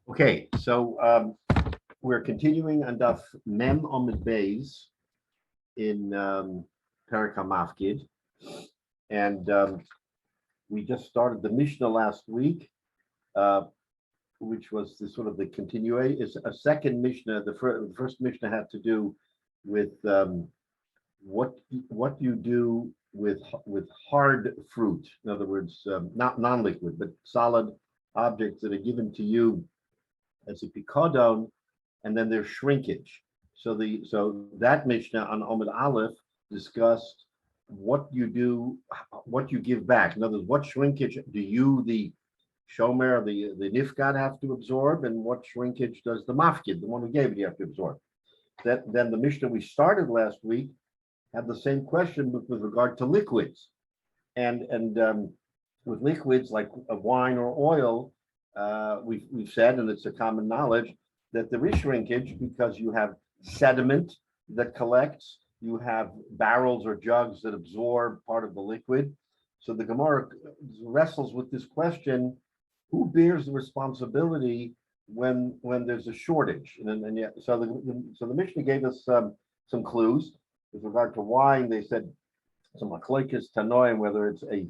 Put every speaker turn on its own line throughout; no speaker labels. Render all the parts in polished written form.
Okay, so we're continuing on Daf Mem Omid Beis in Perek HaMafkid, and we just started the Mishnah last week, which was the sort of the continuation. Is a second Mishnah. The first Mishnah had to do with what you do with hard fruit. In other words, not non-liquid, but solid objects that are given to you as a pikadon, and then there's shrinkage. So that Mishnah on Omid Aleph discussed what you do, what you give back. In other words, what shrinkage do you, the shomer, the nifgad, have to absorb, and what shrinkage does the mafkid, the one who gave it, you have to absorb. Then the Mishnah we started last week had the same question with regard to liquids, and with liquids like wine or oil. We've said, and it's a common knowledge, that there is shrinkage because you have sediment that collects, you have barrels or jugs that absorb part of the liquid. So the Gemara wrestles with this question: who bears the responsibility when there's a shortage? And yet, so the Mishnah gave us some clues with regard to wine. They said some machlokes tanoim, whether it's a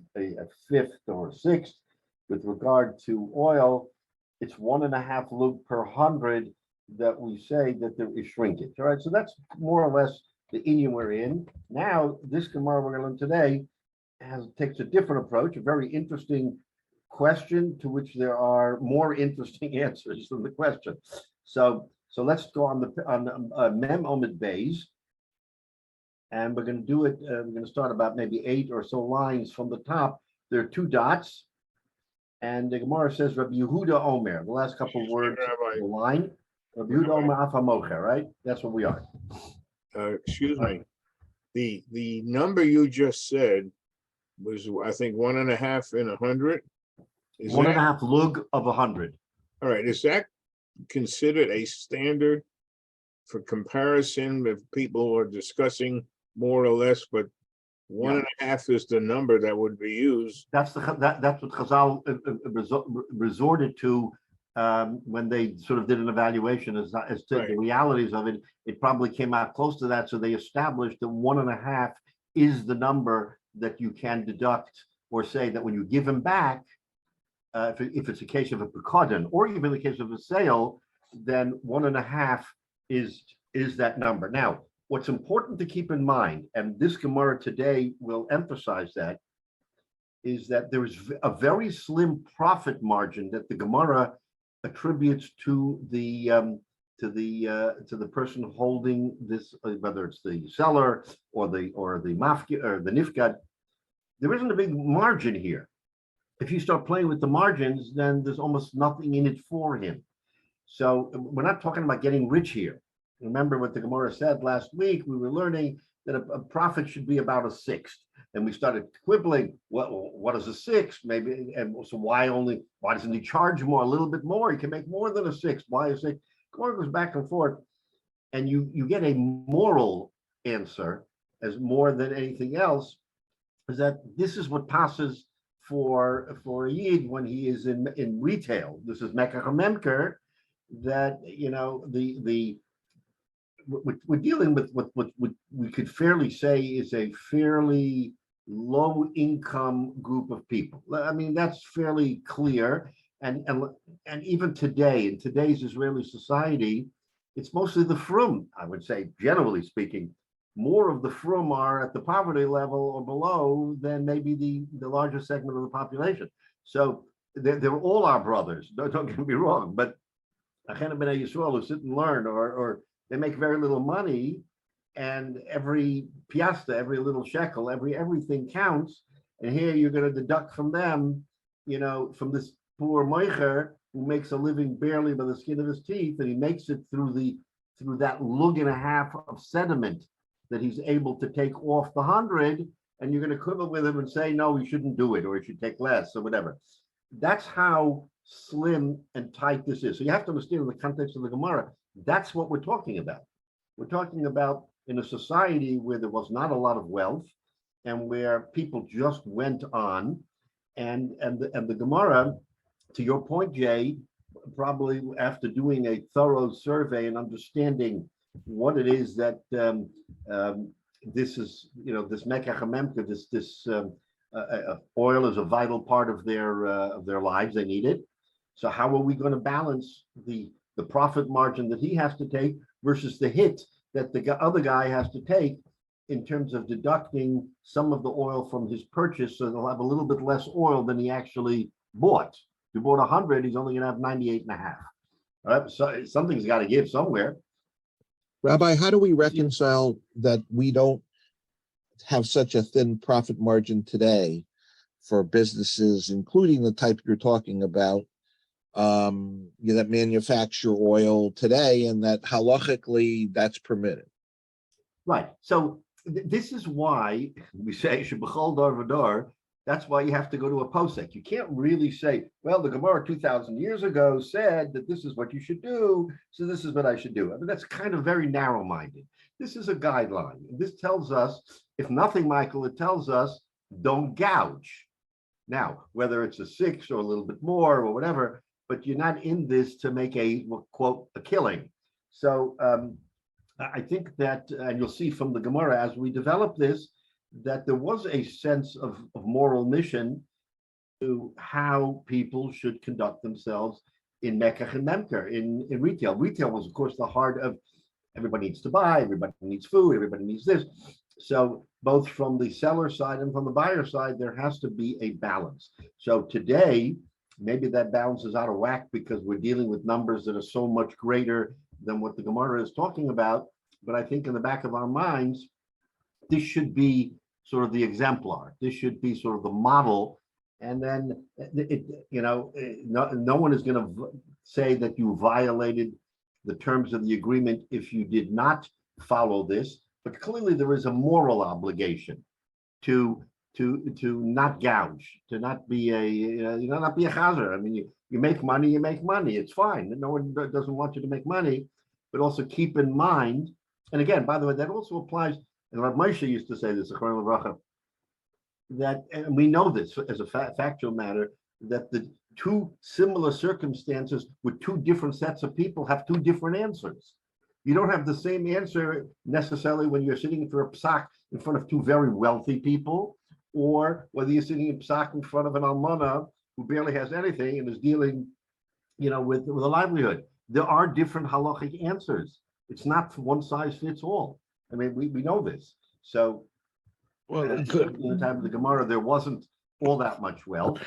fifth or a sixth. With regard to oil, it's 1.5 lug per 100 that we say that there is shrinkage. All right, so that's more or less the inyan we're in. Now, this Gemara we're going to learn today takes a different approach, a very interesting question to which there are more interesting answers than the question. So let's go on Mem Omid Beis, and we're going to do it. We're going to start about maybe 8 or so lines from the top. There are 2 dots. And the Gemara says, Rabbi Yehuda Omer, the last couple of words of the line. Rabbi Yehuda Omer Afamocher, right? That's what we are.
Excuse me. The number you just said was, I think, 1.5 in 100.
1.5 lug of 100.
All right. Is that considered a standard for comparison if people are discussing more or less, but 1.5 is the number that would be used?
That's what Chazal resorted to when they sort of did an evaluation as to the realities of it. It probably came out close to that, so they established that 1.5 is the number that you can deduct, or say that when you give him back, if it's a case of a pikadon, or even the case of a sale, then 1.5 is that number. Now, what's important to keep in mind, and this Gemara today will emphasize that, is that there is a very slim profit margin that the Gemara attributes to the person holding this, whether it's the seller or the mafki or the nifgad. There isn't a big margin here. If you start playing with the margins, then there's almost nothing in it for him. So we're not talking about getting rich here. Remember what the Gemara said last week. We were learning that a profit should be about 1/6, and we started quibbling. What is 1/6? Maybe, and so why doesn't he charge more? A little bit more. He can make more than 1/6. Why is it? Gemara goes back and forth, and you get a moral answer as more than anything else. Is that this is what passes for a yid when he is in retail. This is mekach memker, that we're dealing with what we could fairly say is a fairly low income group of people. I mean, that's fairly clear. And even today, in today's Israeli society, it's mostly the frum, I would say, generally speaking. More of the frum are at the poverty level or below than maybe the larger segment of the population. So they're all our brothers. Don't get me wrong, but Achena B'nai Yisrael who sit and learn, or they make very little money, and every piasta, every little shekel, everything counts. And here you're going to deduct from them, from this poor moicher who makes a living barely by the skin of his teeth, and he makes it through that lug and a half of sediment that he's able to take off the 100, and you're going to quibble with him and say, no, he shouldn't do it, or he should take less, or whatever. That's how slim and tight this is. So you have to understand in the context of the Gemara, that's what we're talking about. We're talking about in a society where there was not a lot of wealth, and where people just went on, and the Gemara, to your point, Jay, probably after doing a thorough survey and understanding what it is that this is, this mekach hamemka, this oil is a vital part of their lives. They need it. So how are we going to balance the profit margin that he has to take versus the hit that the other guy has to take in terms of deducting some of the oil from his purchase, so they'll have a little bit less oil than he actually bought. If he bought 100, he's only going to have 98 and a half. All right, so something's got to give somewhere.
Rabbi, how do we reconcile that we don't have such a thin profit margin today for businesses, including the type you're talking about, that manufacture oil today, and that halachically that's permitted?
Right. So this is why we say shebechol dar v'dar. That's why you have to go to a posek. You can't really say, well, the Gemara 2,000 years ago said that this is what you should do, so this is what I should do. I mean, that's kind of very narrow-minded. This is a guideline. This tells us, if nothing, Michael, it tells us don't gouge. Now, whether it's a 6 or a little bit more or whatever, but you're not in this to make a, quote, a killing. So I think that, and you'll see from the Gemara as we develop this, that there was a sense of moral mission to how people should conduct themselves in mekach and memker, in retail. Retail was, of course, the heart of everybody needs to buy, everybody needs food, everybody needs this. So both from the seller side and from the buyer side, there has to be a balance. So today, maybe that balance is out of whack because we're dealing with numbers that are so much greater than what the Gemara is talking about. But I think in the back of our minds, this should be sort of the exemplar. This should be sort of the model. And then, no one is going to say that you violated the terms of the agreement if you did not follow this. But clearly there is a moral obligation to not gouge, to not be not be a chazer. I mean, you make money, you make money. It's fine. No one doesn't want you to make money, but also keep in mind. And again, by the way, that also applies. And Rabbi Moshe used to say this, that, and we know this as a factual matter, that the two similar circumstances with two different sets of people have two different answers. You don't have the same answer necessarily when you're sitting for a psak in front of two very wealthy people, or whether you're sitting in psak in front of an almana who barely has anything and is dealing, with a livelihood. There are different halachic answers. It's not one size fits all. I mean, we know this. So, well, in the time of the Gemara, there wasn't all that much wealth.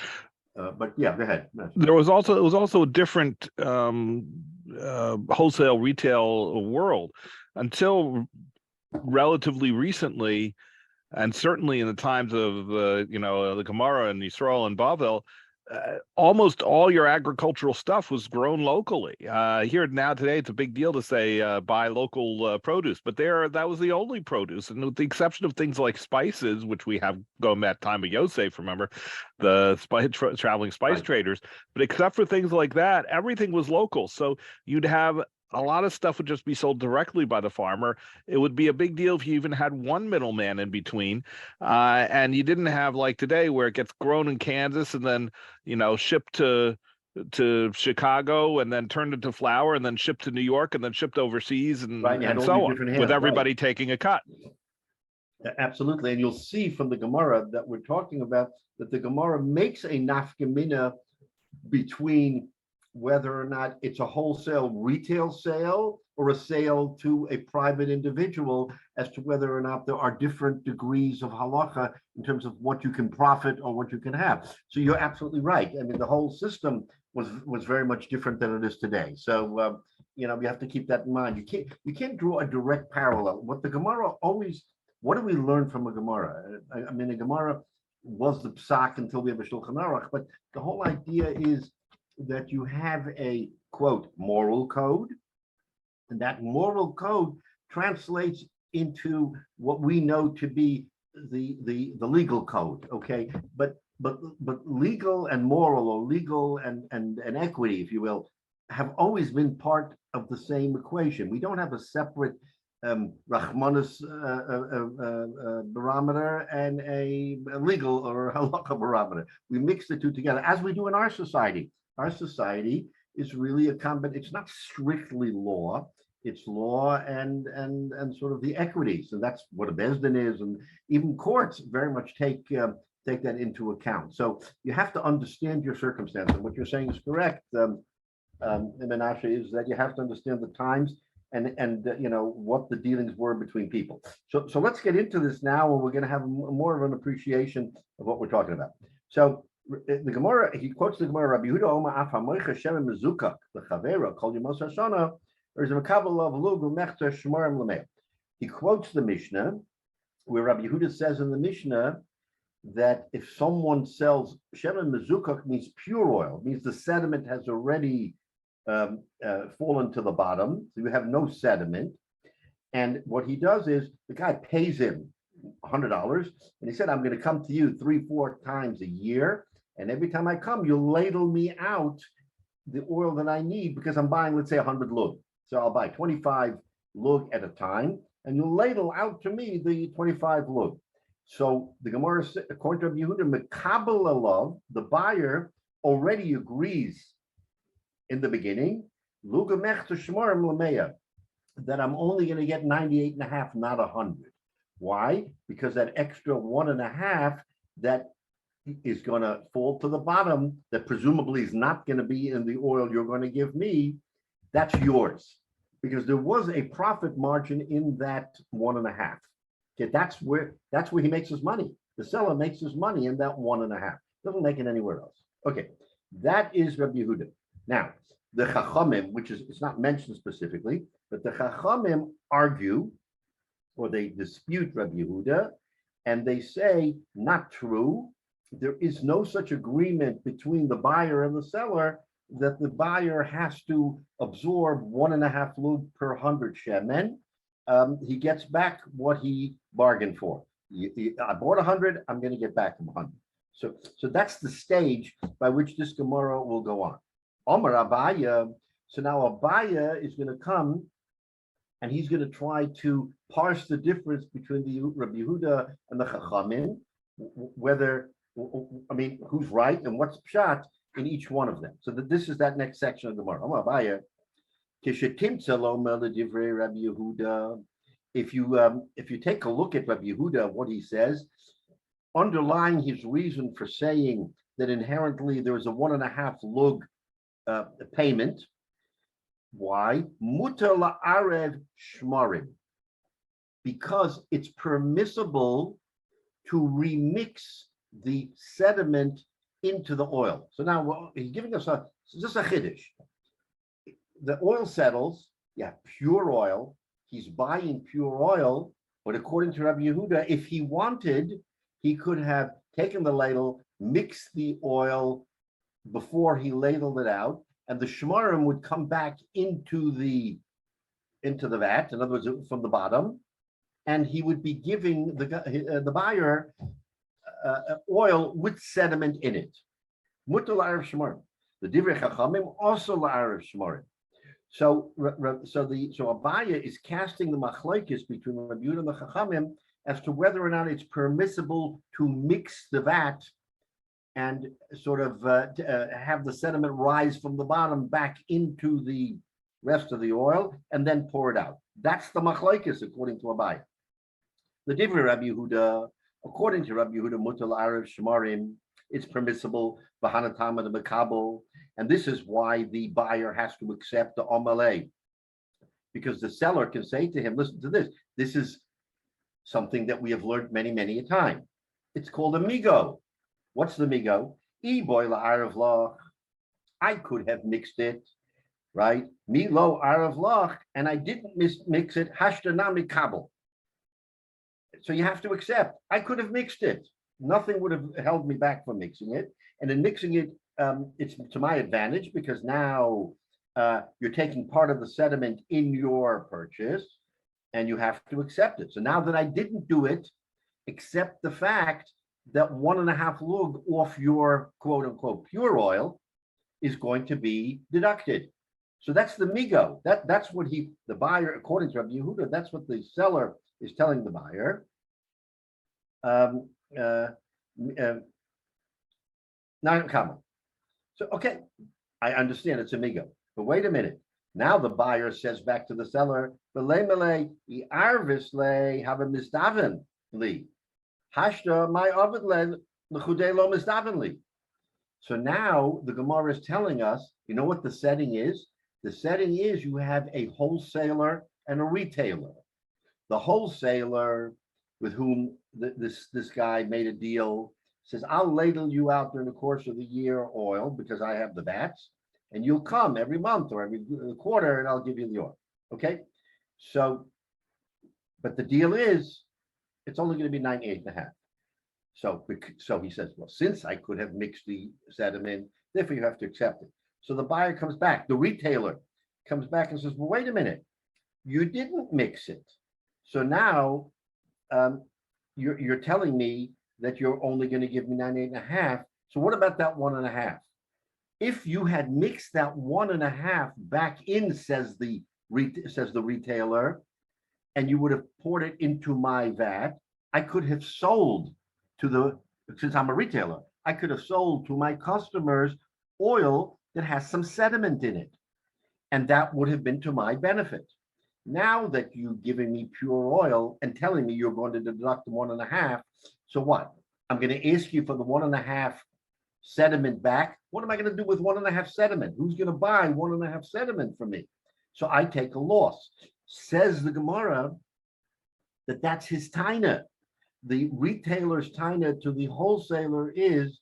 But yeah, go ahead.
It was also a different wholesale retail world until relatively recently, and certainly in the times of the Gemara and Yisrael and Bavel. Almost all your agricultural stuff was grown locally. Here now today, it's a big deal to say buy local produce, but that was the only produce, and with the exception of things like spices, which we have going that time of Yosef, remember, the traveling spice traders. But except for things like that, everything was local. So you'd have a lot of stuff would just be sold directly by the farmer. It would be a big deal if you even had one middleman in between, and you didn't have like today where it gets grown in Kansas and then shipped to Chicago and then turned into flour and then shipped to New York and then shipped overseas and so on, with everybody taking a cut.
Absolutely, and you'll see from the Gemara that we're talking about that the Gemara makes a nafkamina between whether or not it's a wholesale retail sale or a sale to a private individual, as to whether or not there are different degrees of halacha in terms of what you can profit or what you can have. So you're absolutely right. I mean, the whole system was very much different than it is today. So we have to keep that in mind. You can't draw a direct parallel. What the Gemara what do we learn from a Gemara? I mean, the Gemara was the psak until we have a Shulchan Aruch, but the whole idea is that you have a, quote, moral code, and that moral code translates into what we know to be the legal code, okay? But legal and moral, or legal and equity, if you will, have always been part of the same equation. We don't have a separate Rahmanis barometer and a legal or halakha barometer. We mix the two together, as we do in our society. Our society is really a it's not strictly law. It's law and sort of the equities, and that's what a bezdin is, and even courts very much take that into account. So you have to understand your circumstance, and what you're saying is correct, Menashe, is that you have to understand the times and what the dealings were between people. So let's get into this now, and we're going to have more of an appreciation of what we're talking about. So the Gemara, he quotes the Gemara, Rabbi Yehuda Oma Af HaMoicha Shem Mezukak L'Chavera Kol Yemos HaShana. There's a makabel of lugu mechta shmarim l'meil. He quotes the Mishnah, where Rabbi Yehuda says in the Mishnah that if someone sells shemen mezukak, means pure oil, means the sediment has already fallen to the bottom, so you have no sediment. And what he does is the guy pays him $100, and he said, "I'm going to come to you 3-4 times a year, and every time I come, you'll ladle me out the oil that I need because I'm buying, let's say, 100 lug. So I'll buy 25 lug at a time, and you'll ladle out to me the 25 lug." So the Gemara, according to Rabbi Yehuda, Mekabel alav, the buyer already agrees in the beginning, Lugamech to Shmarim Lameya, that I'm only going to get 98.5, not 100. Why? Because that extra 1.5 that is going to fall to the bottom, that presumably is not going to be in the oil you're going to give me, that's yours, because there was a profit margin in that 1.5. Okay, that's where he makes his money. The seller makes his money in that 1.5. Doesn't make it anywhere else. Okay, that is Rabbi Yehuda. Now, the Chachamim, which is, it's not mentioned specifically, but the Chachamim argue, or they dispute Rabbi Yehuda, and they say, not true. There is no such agreement between the buyer and the seller that the buyer has to absorb 1.5 lug per 100 shemen. He gets back what he bargained for. I bought 100, I'm going to get back 100. So that's the stage by which this Gemara will go on. Omar Abaya, so now Abaya is going to come and he's going to try to parse the difference between the Rabbi Yehuda and the Chachamim, whether, I mean, who's right and what's pshat in each one of them. So this is that next section of the Gemara. Omar Abaya, if you take a look at Rabbi Yehuda, what he says, underlying his reason for saying that inherently there is a 1.5 lug payment. Why? Mutar la'arev shmarim. Because it's permissible to remix the sediment into the oil. So now he's giving us just a chiddush. The oil settles, pure oil. He's buying pure oil, but according to Rabbi Yehuda, if he wanted, he could have taken the ladle, mixed the oil before he ladled it out, and the shmarim would come back into the vat, in other words, from the bottom, and he would be giving the buyer oil with sediment in it. Mutar la'arev shmarim. The divrei chachamim also la'arev shmarim. So Abaya is casting the machlokes between Rabbi Yehuda and the Chachamim as to whether or not it's permissible to mix the vat and sort of have the sediment rise from the bottom back into the rest of the oil and then pour it out. That's the machlokes according to Abaya. The divrei Rabbi Yehuda, according to Rabbi Yehuda, mutar la'arev shmarim, it's permissible, v'hanatama the makabel, and this is why the buyer has to accept the omalei, because the seller can say to him, listen to this. This is something that we have learned many, many a time. It's called a migo. What's the migo? Boy la'arev lach. I could have mixed it, right? Mi lo arev lach, and I didn't mix it. Hashtana mikabel. So you have to accept. I could have mixed it. Nothing would have held me back from mixing it. And in mixing it, it's to my advantage because now you're taking part of the sediment in your purchase and you have to accept it. So now that I didn't do it, accept the fact that 1.5 lug off your quote unquote pure oil is going to be deducted. So that's the migo. That's what the buyer, according to Rabbi Yehuda, that's what the seller is telling the buyer. So okay, I understand it's amigo, but wait a minute. Now the buyer says back to the seller, "V'le I arvis le have a misdaven li hashta my ovid le l'chudei lo misdaven li." So now the Gemara is telling us, you know what the setting is? The setting is you have a wholesaler and a retailer. The wholesaler with whom this guy made a deal says, "I'll ladle you out during the course of the year oil because I have the vats, and you'll come every month or every quarter, and I'll give you the oil." Okay, so, but the deal is, it's only going to be 98.5. So he says, "Well, since I could have mixed the sediment, therefore you have to accept it." So the buyer comes back, the retailer comes back and says, "Well, wait a minute, you didn't mix it. So now you're telling me that you're only going to give me 98.5. So what about that 1.5? If you had mixed that 1.5 back in, says the retailer, and you would have poured it into my vat, I could have sold since I'm a retailer, I could have sold to my customers oil that has some sediment in it. And that would have been to my benefit. Now that you're giving me pure oil and telling me you're going to deduct the 1.5, so what? I'm going to ask you for the 1.5 sediment back. What am I going to do with 1.5 sediment? Who's going to buy 1.5 sediment from me? So I take a loss. Says the Gemara that that's his taina. The retailer's taina to the wholesaler is,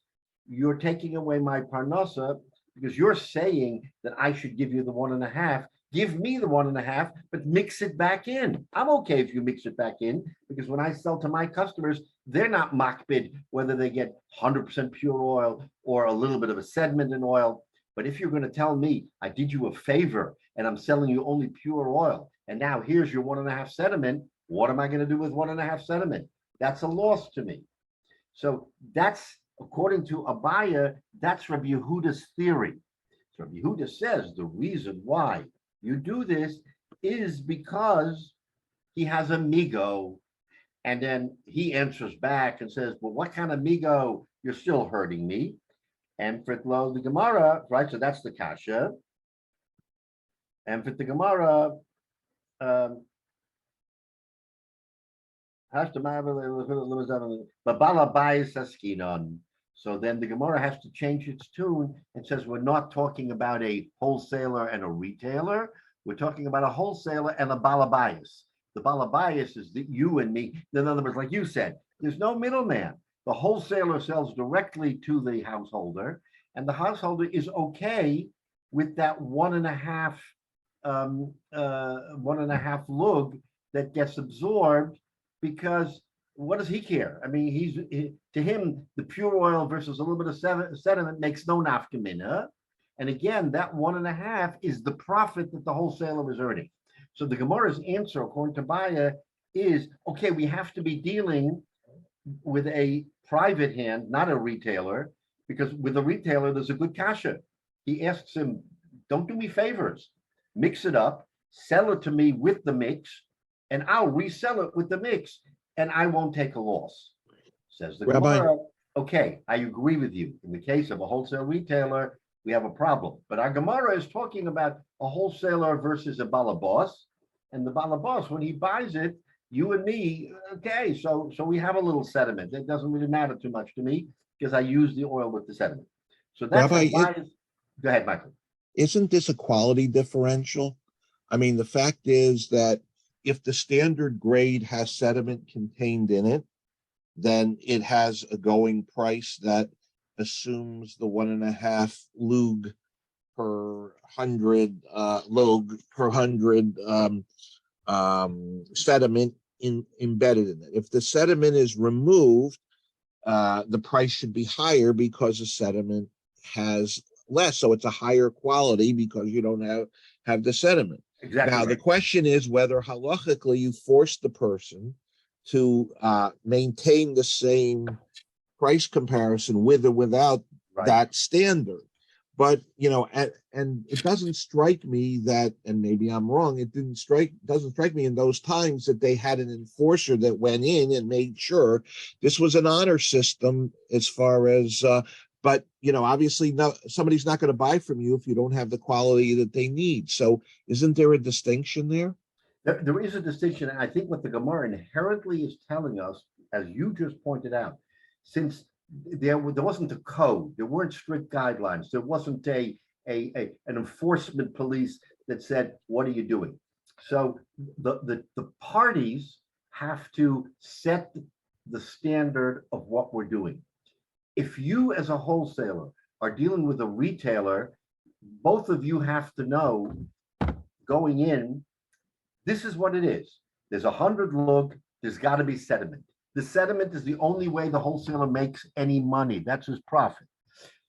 you're taking away my parnasa because you're saying that I should give you the 1.5. Give me the 1.5, but mix it back in. I'm okay if you mix it back in, because when I sell to my customers, they're not makbid whether they get 100% pure oil or a little bit of a sediment in oil. But if you're going to tell me I did you a favor and I'm selling you only pure oil, and now here's your 1.5 sediment, what am I going to do with 1.5 sediment? That's a loss to me. So that's, according to Abaya, that's Rabbi Yehuda's theory. So Rabbi Yehuda says the reason why you do this is because he has a migo. And then he answers back and says, "Well, what kind of migo? You're still hurting me." And for the Gemara, right? So that's the kasha. And for the Gemara, so then the Gemara has to change its tune and says, we're not talking about a wholesaler and a retailer. We're talking about a wholesaler and a balabayas. The balabayas is you and me. In other words, like you said, there's no middleman. The wholesaler sells directly to the householder, and the householder is okay with that 1.5 lug that gets absorbed, because what does he care? I mean, to him, the pure oil versus a little bit of sediment makes no nafkamina. And again, that 1.5 is the profit that the wholesaler is earning. So the Gemara's answer, according to Baya, is, okay, we have to be dealing with a private hand, not a retailer, because with a retailer, there's a good kasha. He asks him, don't do me favors, mix it up, sell it to me with the mix, and I'll resell it with the mix, and I won't take a loss. Says the Gemara, okay, I agree with you. In the case of a wholesale retailer, we have a problem. But our Gemara is talking about a wholesaler versus a balabas, and the balabas, when he buys it, you and me, okay, so we have a little sediment. It doesn't really matter too much to me because I use the oil with the sediment. So that's
Rabbi,
go ahead, Michael.
Isn't this a quality differential? I mean, the fact is that if the standard grade has sediment contained in it, then it has a going price that assumes the 1.5 lug per 100 sediment embedded in it. If the sediment is removed, the price should be higher because the sediment has less. So it's a higher quality because you don't have the sediment.
Exactly.
Now,
right.
The question is whether halachically you force the person to maintain the same price comparison with or without that standard. But, and it doesn't strike me that, and maybe I'm wrong, doesn't strike me in those times that they had an enforcer that went in and made sure this was an honor system as far as But, obviously no, somebody's not going to buy from you if you don't have the quality that they need. So isn't there a distinction there?
There is a distinction, and I think what the Gemara inherently is telling us, as you just pointed out, since there wasn't a code, there weren't strict guidelines, there wasn't an enforcement police that said, what are you doing? So the parties have to set the standard of what we're doing. If you as a wholesaler are dealing with a retailer, both of you have to know going in, this is what it is. There's 100 lug, there's got to be sediment. The sediment is the only way the wholesaler makes any money. That's his profit.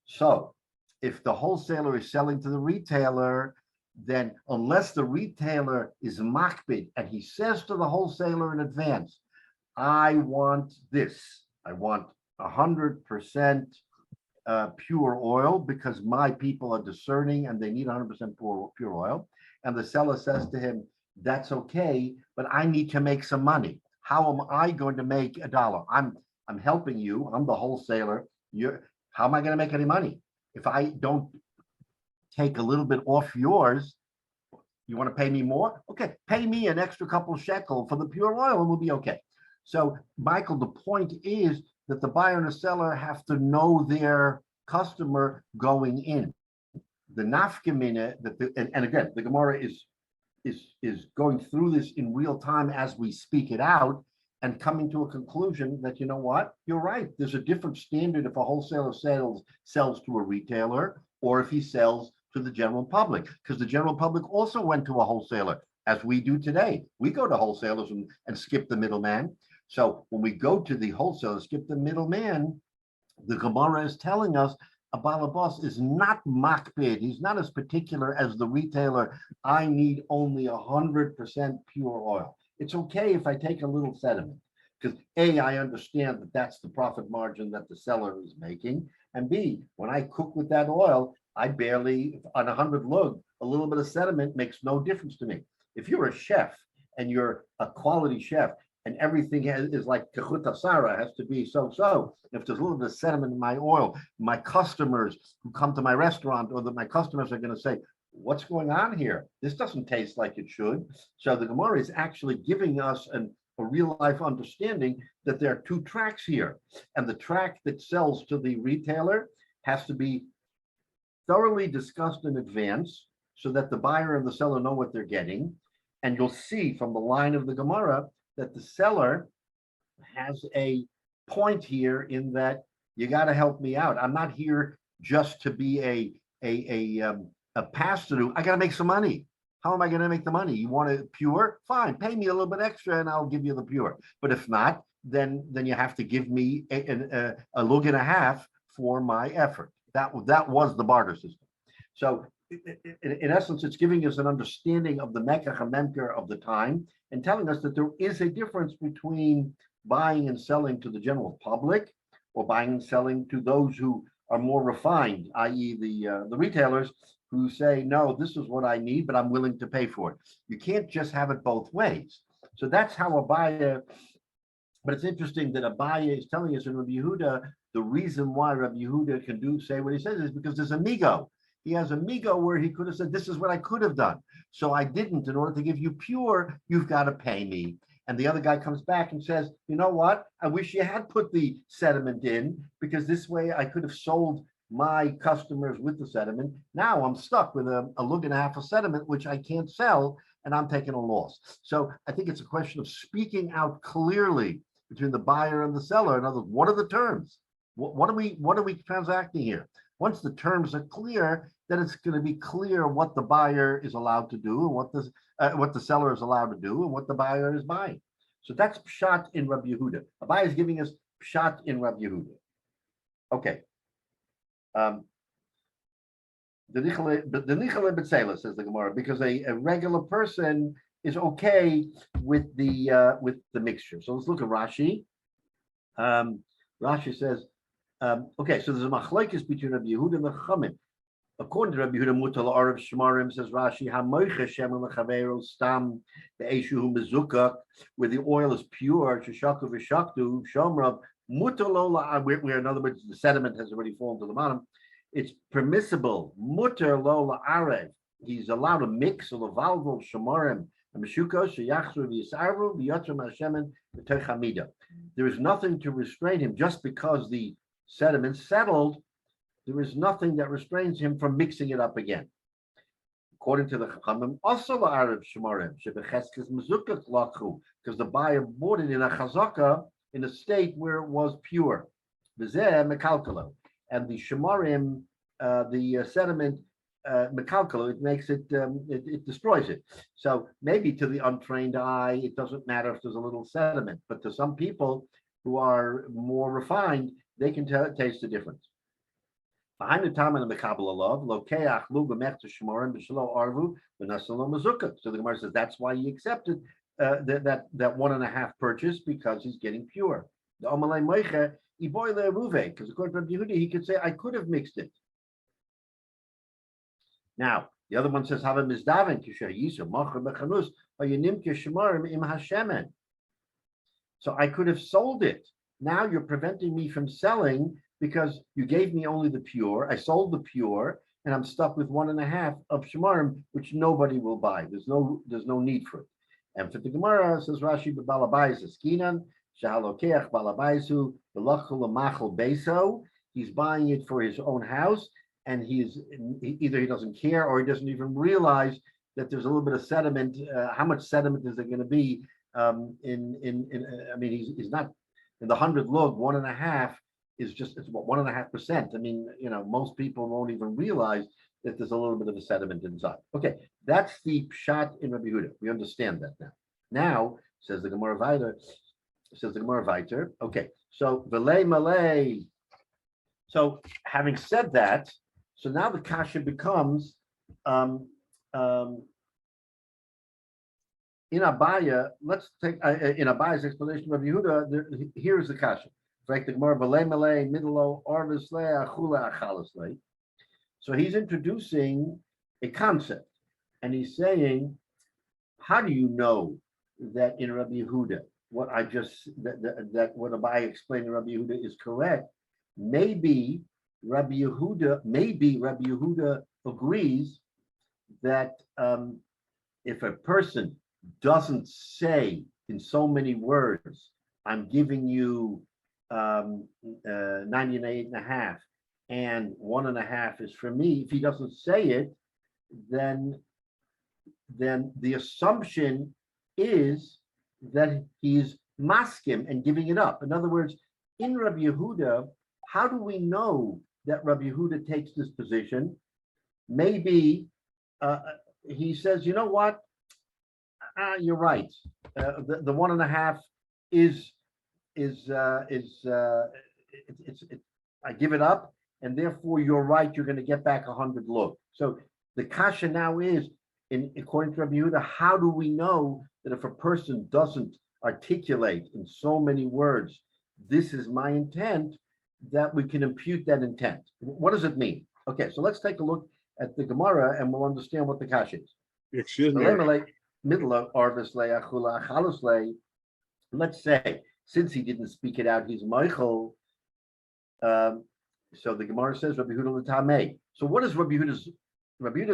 So if the wholesaler is selling to the retailer, then unless the retailer is makbid and he says to the wholesaler in advance, I want this, I want 100% pure oil because my people are discerning and they need 100% pure oil. And the seller says to him, that's okay, but I need to make some money. How am I going to make $1? I'm helping you. I'm the wholesaler. How am I going to make any money? If I don't take a little bit off yours, you want to pay me more? Okay, pay me an extra couple shekel for the pure oil and we'll be okay. So, Michael, the point is that the buyer and the seller have to know their customer going in. The nafkamina, and again, the Gemara is going through this in real time as we speak it out and coming to a conclusion that, you know what, you're right. There's a different standard if a wholesaler sells to a retailer or if he sells to the general public, because the general public also went to a wholesaler as we do today. We go to wholesalers and skip the middleman. So when we go to the wholesaler, skip the middleman, the Gemara is telling us a balabas is not makbid. He's not as particular as the retailer. I need only 100% pure oil. It's okay if I take a little sediment because A, I understand that that's the profit margin that the seller is making. And B, when I cook with that oil, I barely, on 100 lug, a little bit of sediment makes no difference to me. If you're a chef and you're a quality chef, and everything is like kechuta sara, has to be so. If there's a little bit of sediment in my oil, my customers who come to my restaurant or that my customers are going to say, what's going on here? This doesn't taste like it should. So the Gemara is actually giving us a real life understanding that there are two tracks here. And the track that sells to the retailer has to be thoroughly discussed in advance so that the buyer and the seller know what they're getting. And you'll see from the line of the Gemara that the seller has a point here in that you got to help me out. I'm not here just to be a pass-through. I got to make some money. How am I going to make the money? You want it pure? Fine, pay me a little bit extra and I'll give you the pure. But if not, then you have to give me a lug and a half for my effort. That was the barter system. So in essence, it's giving us an understanding of the mekach and memker of the time and telling us that there is a difference between buying and selling to the general public or buying and selling to those who are more refined, i.e. the retailers who say, no, this is what I need, but I'm willing to pay for it. You can't just have it both ways. So that's how a buyer, but it's interesting that Abaye is telling us in Rabbi Yehuda, the reason why Rabbi Yehuda can say what he says is because there's amigo. He has amigo where he could have said, this is what I could have done. So I didn't. In order to give you pure, you've got to pay me. And the other guy comes back and says, you know what? I wish you had put the sediment in because this way I could have sold my customers with the sediment. Now I'm stuck with a lug and a half of sediment, which I can't sell, and I'm taking a loss. So I think it's a question of speaking out clearly between the buyer and the seller. In other words, what are the terms? What are we transacting here? Once the terms are clear, then it's going to be clear what the buyer is allowed to do and what the seller is allowed to do and what the buyer is buying. So that's pshat in Rabbi Yehuda. Abaye is giving us pshat in Rabbi Yehuda. Okay. The nichale b'tzela, says the Gemara, because a regular person is okay with the mixture. So let's look at Rashi. Rashi says, okay, so there's a machlokes between Rabbi Yehuda and the Chachamim. According to Rabbi Yehuda, mutal arav shmarim, says Rashi, hamoicha shemen lechavero stam be'eshu mezukah, where the oil is pure, sheshaku v'shaktu shomrav Mutar lo where in other words the sediment has already fallen to the bottom. It's permissible. Mutar lo la'arev. He's allowed to mix a levalvo shamarim and meshuko sheyachru v'yisarvu v'yotzer ma'ashemen v'techamida. There is nothing to restrain him just because the sediment settled. There is nothing that restrains him from mixing it up again. According to the Chachamim, also la'arev shamarim shebecheskes mezukah lachu, because the buyer bought it in a chazaka in a state where it was pure. V'zeh mekalkalo. And the shamarim, the sediment, mekalkalo, it makes it, it destroys it. So maybe to the untrained eye, it doesn't matter if there's a little sediment, but to some people who are more refined, they can taste the difference. Behind the time in the Kabbalah love, lokeach lugamech to shamarim b'shelo arvu v'nasalo mazukah. So the Gemara says that's why he accepted that 1.5 purchase, because he's getting pure. The Amalei Moiche, because according to Rabbi Yehuda, he could say, I could have mixed it. Now, the other one says, so I could have sold it. Now you're preventing me from selling because you gave me only the pure. I sold the pure, and I'm stuck with 1.5 of shemarim, which nobody will buy. There's no need for it. And for the Gemara, says Rashi, Balabais Eskinan, Shahalokeach Balabaisu, Belachul Beso. He's buying it for his own house, and either he doesn't care or he doesn't even realize that there's a little bit of sediment. How much sediment is there going to be? I mean, he's not in the 100 lug. 1.5 is just, it's about 1.5%. I mean, most people won't even realize that there's a little bit of a sediment inside. Okay, that's the pshat in Rabbi Yehuda. We understand that now. Now, says the Gemara Viter. Okay, so Velei Malay. So having said that, so now the kasha becomes in Abaya. Let's take in Abaya's explanation of Rabbi Yehuda. Here is the kasha. The Gemara Velei Malay Midlo Arvislei Achula Achalislei. So he's introducing a concept, and he's saying, how do you know that in Rabbi Yehuda, what I just, that what Abai explained in Rabbi Yehuda is correct? Maybe Rabbi Yehuda agrees that if a person doesn't say in so many words, I'm giving you 98.5, and 1.5 is for me. If he doesn't say it, then the assumption is that he's maskim and giving it up. In other words, in Rabbi Yehuda, how do we know that Rabbi Yehuda takes this position? Maybe he says, you know what? You're right. The 1.5 I give it up. And therefore, you're right, you're going to get back 100 lug. So the kasha now is, according to Rabbi Yehuda, how do we know that if a person doesn't articulate in so many words, this is my intent, that we can impute that intent? What does it mean? Okay, so let's take a look at the Gemara and we'll understand what the kasha is.
Excuse me.
Let's say, since he didn't speak it out, he's Michael. So the Gemara says Rabbi Yehuda l'tamei. So what is Rabbi Yehuda's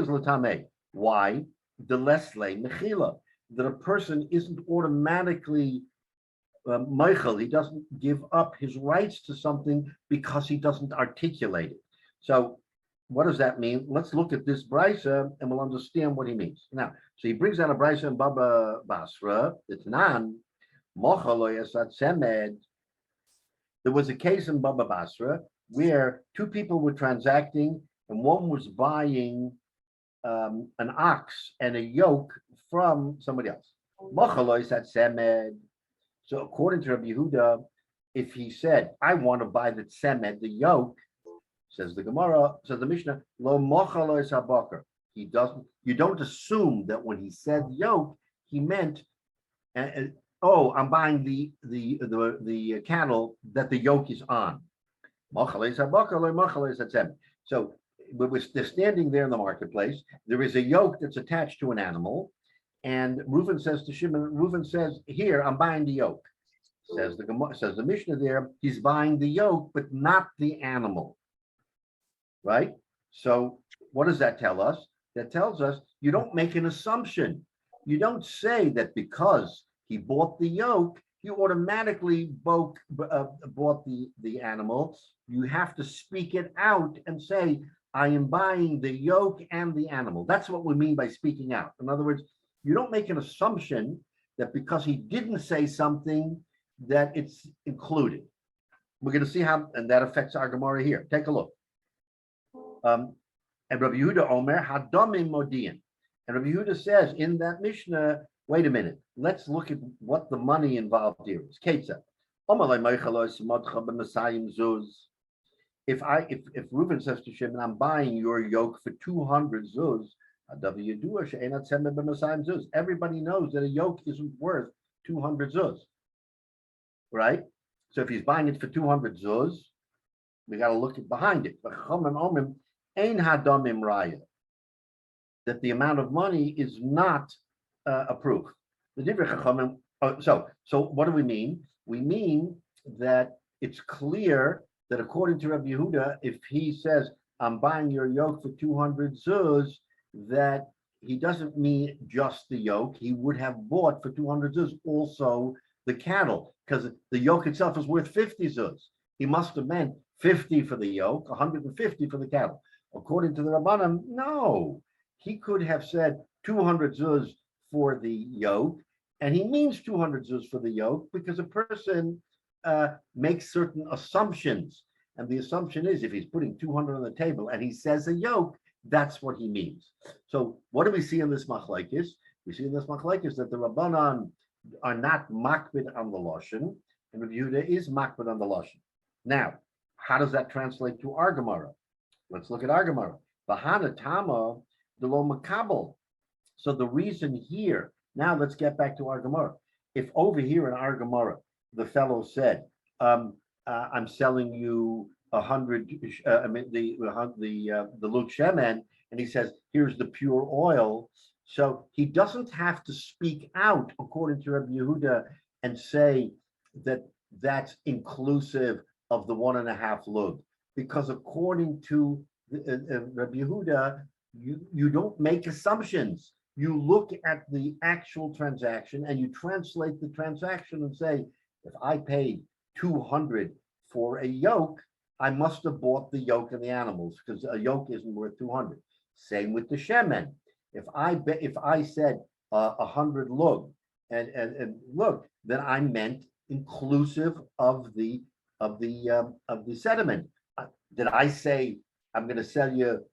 l'tamei? Why? The lesle mechila, that a person isn't automatically Michael. He doesn't give up his rights to something because he doesn't articulate it. So what does that mean? Let's look at this brisa and we'll understand what he means. Now, so he brings out a brisa in Baba Basra. It's nan mochalo yasat semed. There was a case in Baba Basra where two people were transacting, and one was buying an ox and a yoke from somebody else. So according to Rabbi Yehuda, if he said, I want to buy the tzemed, the yoke, says the Gemara, says the Mishnah, lo mochalois habakar. You don't assume that when he said yoke, he meant, I'm buying the cattle that the yoke is on. So they're standing there in the marketplace. There is a yoke that's attached to an animal, and Reuven says to Shimon, here, I'm buying the yoke. Says the Mishnah there, he's buying the yoke, but not the animal. Right? So what does that tell us? That tells us you don't make an assumption. You don't say that because he bought the yoke, he automatically bought the animal. You have to speak it out and say, I am buying the yoke and the animal. That's what we mean by speaking out. In other words, you don't make an assumption that because he didn't say something that it's included. We're going to see how, and that affects our Gemara here. Take a look. And Rabbi Yehuda Omer Hadomim Modian. And Rabbi Yehuda says in that Mishnah, wait a minute, let's look at what the money involved here is. Ketza. If Reuben says to Shimon, I'm buying your yoke for 200 zuz, everybody knows that a yoke isn't worth 200 zuz, right? So if he's buying it for 200 zuz, we got to look at behind it. That the amount of money is not a proof. So what do we mean? We mean that it's clear that according to Rabbi Yehuda, if he says, I'm buying your yoke for 200 zuz, that he doesn't mean just the yoke. He would have bought for 200 zuz also the cattle, because the yoke itself is worth 50 zuz. He must have meant 50 for the yoke, 150 for the cattle. According to the Rabbanim, no. He could have said 200 zuz for the yoke, and he means 200 zuz for the yoke because a person makes certain assumptions. And the assumption is if he's putting 200 on the table and he says a yoke, that's what he means. So what do we see in this machlekes? We see in this machlekes that the Rabbanan are not makbid on the Lashon, and Rabbi Yehuda is makbid on the Lashon. Now, how does that translate to our Gemara? Let's look at our Gemara. V'hana tama delo makabel. So the reason here, now let's get back to our Gemara. If over here in our Gemara, the fellow said, I'm selling you 100, the Lut Shemen, and he says, here's the pure oil. So he doesn't have to speak out according to Rabbi Yehuda and say that that's inclusive of the 1.5 lug, because according to Rabbi Yehuda, you don't make assumptions. You look at the actual transaction and you translate the transaction and say, if I paid 200 for a yoke, I must have bought the yoke and the animals because a yoke isn't worth 200. Same with the shemen. If I said 100 lug and look, then I meant inclusive of the sediment. Did I say I'm going to sell you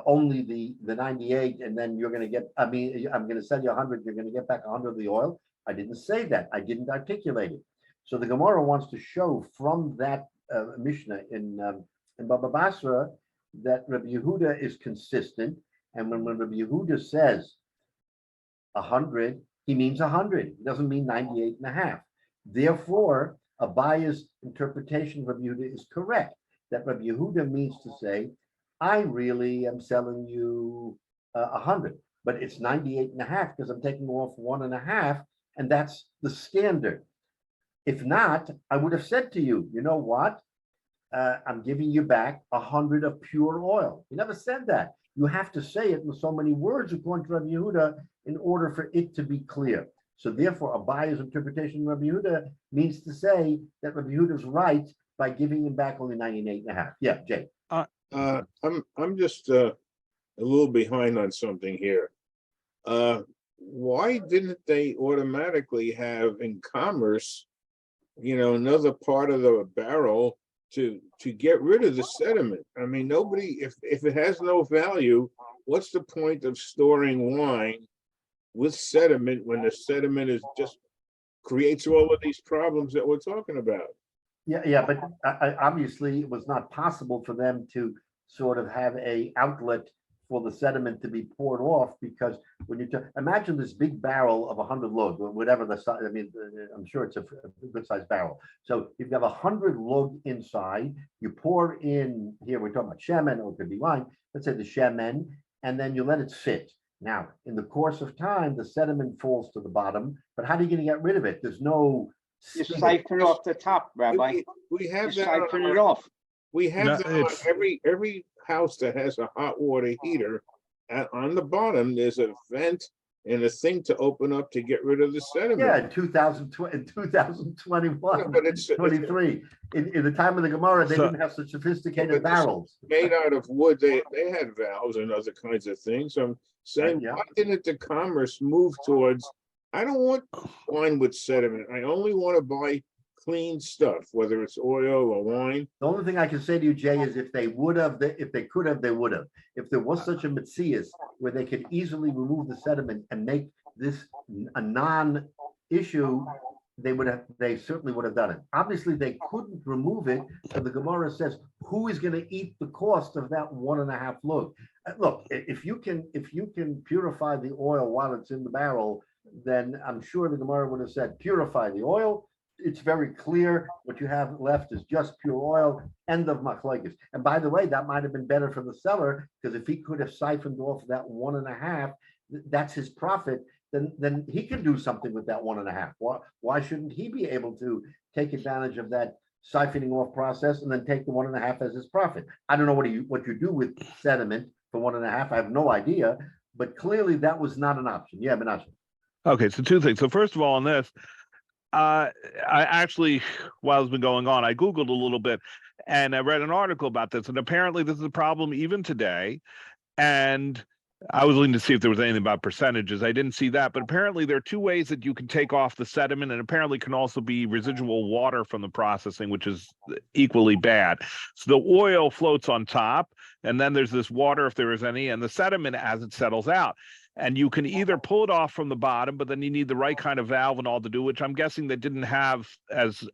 only the 98 and then you're going to get? I'm going to sell you 100. You're going to get back 100 of the oil. I didn't say that. I didn't articulate it. So the Gemara wants to show from that Mishnah in Baba Basra that Rabbi Yehuda is consistent, and when Rabbi Yehuda says 100, he means 100. He doesn't mean 98.5. Therefore, Abaya's interpretation of Rabbi Yehuda is correct. That Rabbi Yehuda means to say, I really am selling you 100, but it's 98.5 because I'm taking off 1.5, and that's the standard. If not, I would have said to you, you know what? I'm giving you back 100 of pure oil. You never said that. You have to say it in so many words according to Rabbi Yehuda in order for it to be clear. So therefore, Abaya's interpretation of Rabbi Yehuda means to say that Rabbi Yehuda is right by giving him back only 98.5. Yeah, Jay.
I'm just a little behind on something here. Why didn't they automatically have in commerce, another part of the barrel to get rid of the sediment? I mean, nobody, if it has no value, what's the point of storing wine with sediment when the sediment is just creates all of these problems that we're talking about?
Yeah, but obviously it was not possible for them to sort of have a outlet for the sediment to be poured off, because when you imagine this big barrel of 100 lug, whatever the size, I'm sure it's a good sized barrel. So you've got 100 lug inside, you pour in, here we're talking about shemen, or it could be wine, let's say the shemen, and then you let it sit. Now, in the course of time, the sediment falls to the bottom, but how are you going to get rid of it? There's no
You siphon off the top, Rabbi.
We
You
have that. on
siphon
our-
it off.
We have
No,
that on
it's-
every house that has a hot water heater. On the bottom, there's a vent and a thing to open up to get rid of the sediment.
Yeah, in 2020, in 2021,
Yeah, but it's
23. In the time of the Gemara, they
So-
didn't have such
But
sophisticated
this-
barrels.
Made out of wood, they had valves and other kinds of things. I'm saying,
Yeah.
why didn't the commerce move towards, I don't want wine with sediment. I only want to buy clean stuff, whether it's oil or wine.
The only thing I can say to you, Jay, is if they would have, if they could have, they would have. If there was such a Metzias where they could easily remove the sediment and make this a non-issue, they certainly would have done it. Obviously, they couldn't remove it, so the Gemara says, who is going to eat the cost of that 1.5 lug? Look, if you can purify the oil while it's in the barrel, then I'm sure the Gemara would have said, purify the oil. It's very clear what you have left is just pure oil, end of machlokes. And by the way, that might have been better for the seller, because if he could have siphoned off that 1.5, that's his profit, then he can do something with that 1.5. Why shouldn't he be able to take advantage of that siphoning off process and then take the 1.5 as his profit? I don't know what you do with sediment for 1.5. I have no idea, but clearly that was not an option. Yeah, Menashe.
Okay, so two things. So first of all, on this, I actually, while it's been going on, I Googled a little bit and I read an article about this. And apparently this is a problem even today. And I was looking to see if there was anything about percentages. I didn't see that, but apparently there are two ways that you can take off the sediment, and apparently can also be residual water from the processing, which is equally bad. So the oil floats on top, and then there's this water, if there is any, and the sediment as it settles out. And you can either pull it off from the bottom, but then you need the right kind of valve and all to do, which I'm guessing they didn't have as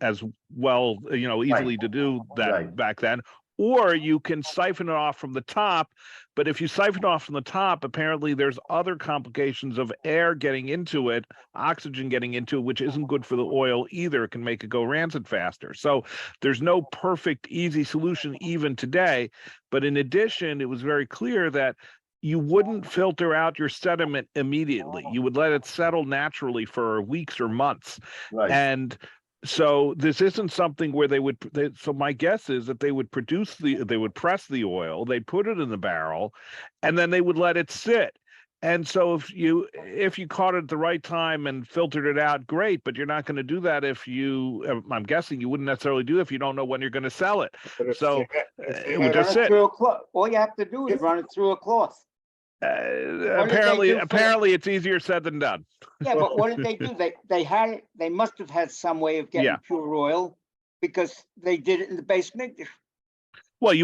well, easily to do that
Right.
back then. Or you can siphon it off from the top, but if you siphon off from the top, apparently there's other complications of air getting into it, oxygen getting into it, which isn't good for the oil either. It can make it go rancid faster. So there's no perfect, easy solution even today. But in addition, it was very clear that you wouldn't filter out your sediment immediately. You would let it settle naturally for weeks or months.
Right.
And so this isn't something where so my guess is that they would press the oil, they'd put it in the barrel, and then they would let it sit. And so if you caught it at the right time and filtered it out, great, but you're not going to do that I'm guessing you wouldn't necessarily do it if you don't know when you're going to sell it.
But if
So
they
it would
had-
just
Run it
sit.
through a cloth. All you have to do is run it through a cloth.
Apparently it's easier said than done.
Yeah, but what did they do? They must have had some way of getting
Yeah.
pure oil, because they did it in the basement.
Well,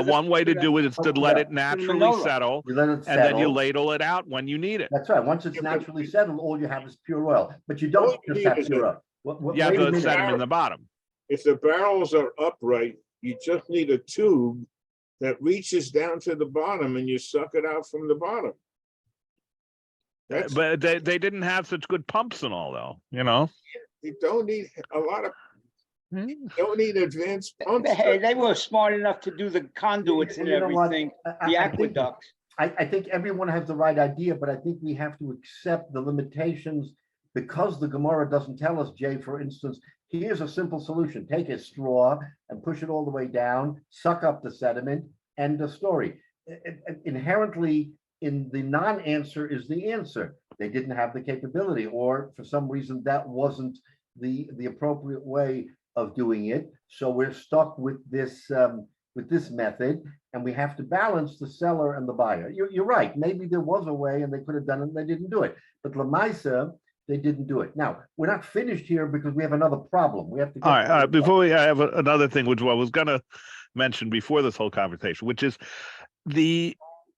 one way to do it is to let it naturally
Manola.
settle,
You let it
and then you
settle.
ladle it out when you need it.
That's right. Once it's
Yeah, but-
naturally settled, all you have is pure oil, but you
All
don't
you
just
need
have
is
pure
a-
oil.
You have
Wait a
to
minute.
set them in the bottom.
If the barrels are upright, you just need a tube that reaches down to the bottom and you suck it out from the bottom. That's,
But they didn't have such good pumps and all, though,
you don't need a lot of, you don't need advanced pumps.
Hey, they were smart enough to do the conduits and
You know what?
everything,
I-
the
I think-
aqueducts.
I think everyone has the right idea, but I think we have to accept the limitations, because the Gemara doesn't tell us, Jay, for instance, here's a simple solution. Take a straw and push it all the way down, suck up the sediment, end of story. Inherently, in the non-answer is the answer. They didn't have the capability, or for some reason that wasn't the appropriate way of doing it. So we're stuck with this method, and we have to balance the seller and the buyer. You're right. Maybe there was a way and they could have done it and they didn't do it. But Lamaisa, they didn't do it. Now, we're not finished here because we have another problem. We have to.
All right. Before I have another thing, which I was going to mention before this whole conversation, which is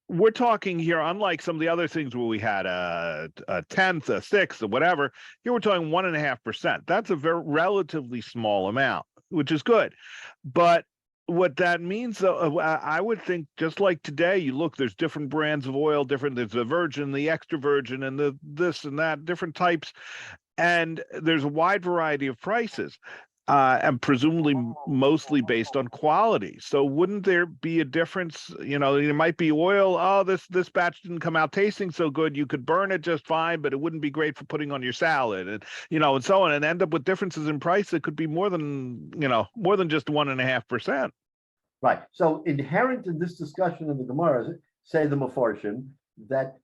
we're talking here, unlike some of the other things where we had a tenth, a sixth, or whatever, here we're talking 1.5%. That's a very relatively small amount, which is good. But what that means, though, I would think, just like today, you look, there's different brands of oil, there's the virgin, the extra virgin, and the this and that, different types, and there's a wide variety of prices. and presumably mostly based on quality. So wouldn't there be a difference? You know, there might be oil. Oh, this batch didn't come out tasting so good. You could burn it just fine, but it wouldn't be great for putting on your salad, and and so on, and end up with differences in price that could be more than just 1.5%.
Right. So inherent in this discussion in the Gemara, say the Mefarshim, that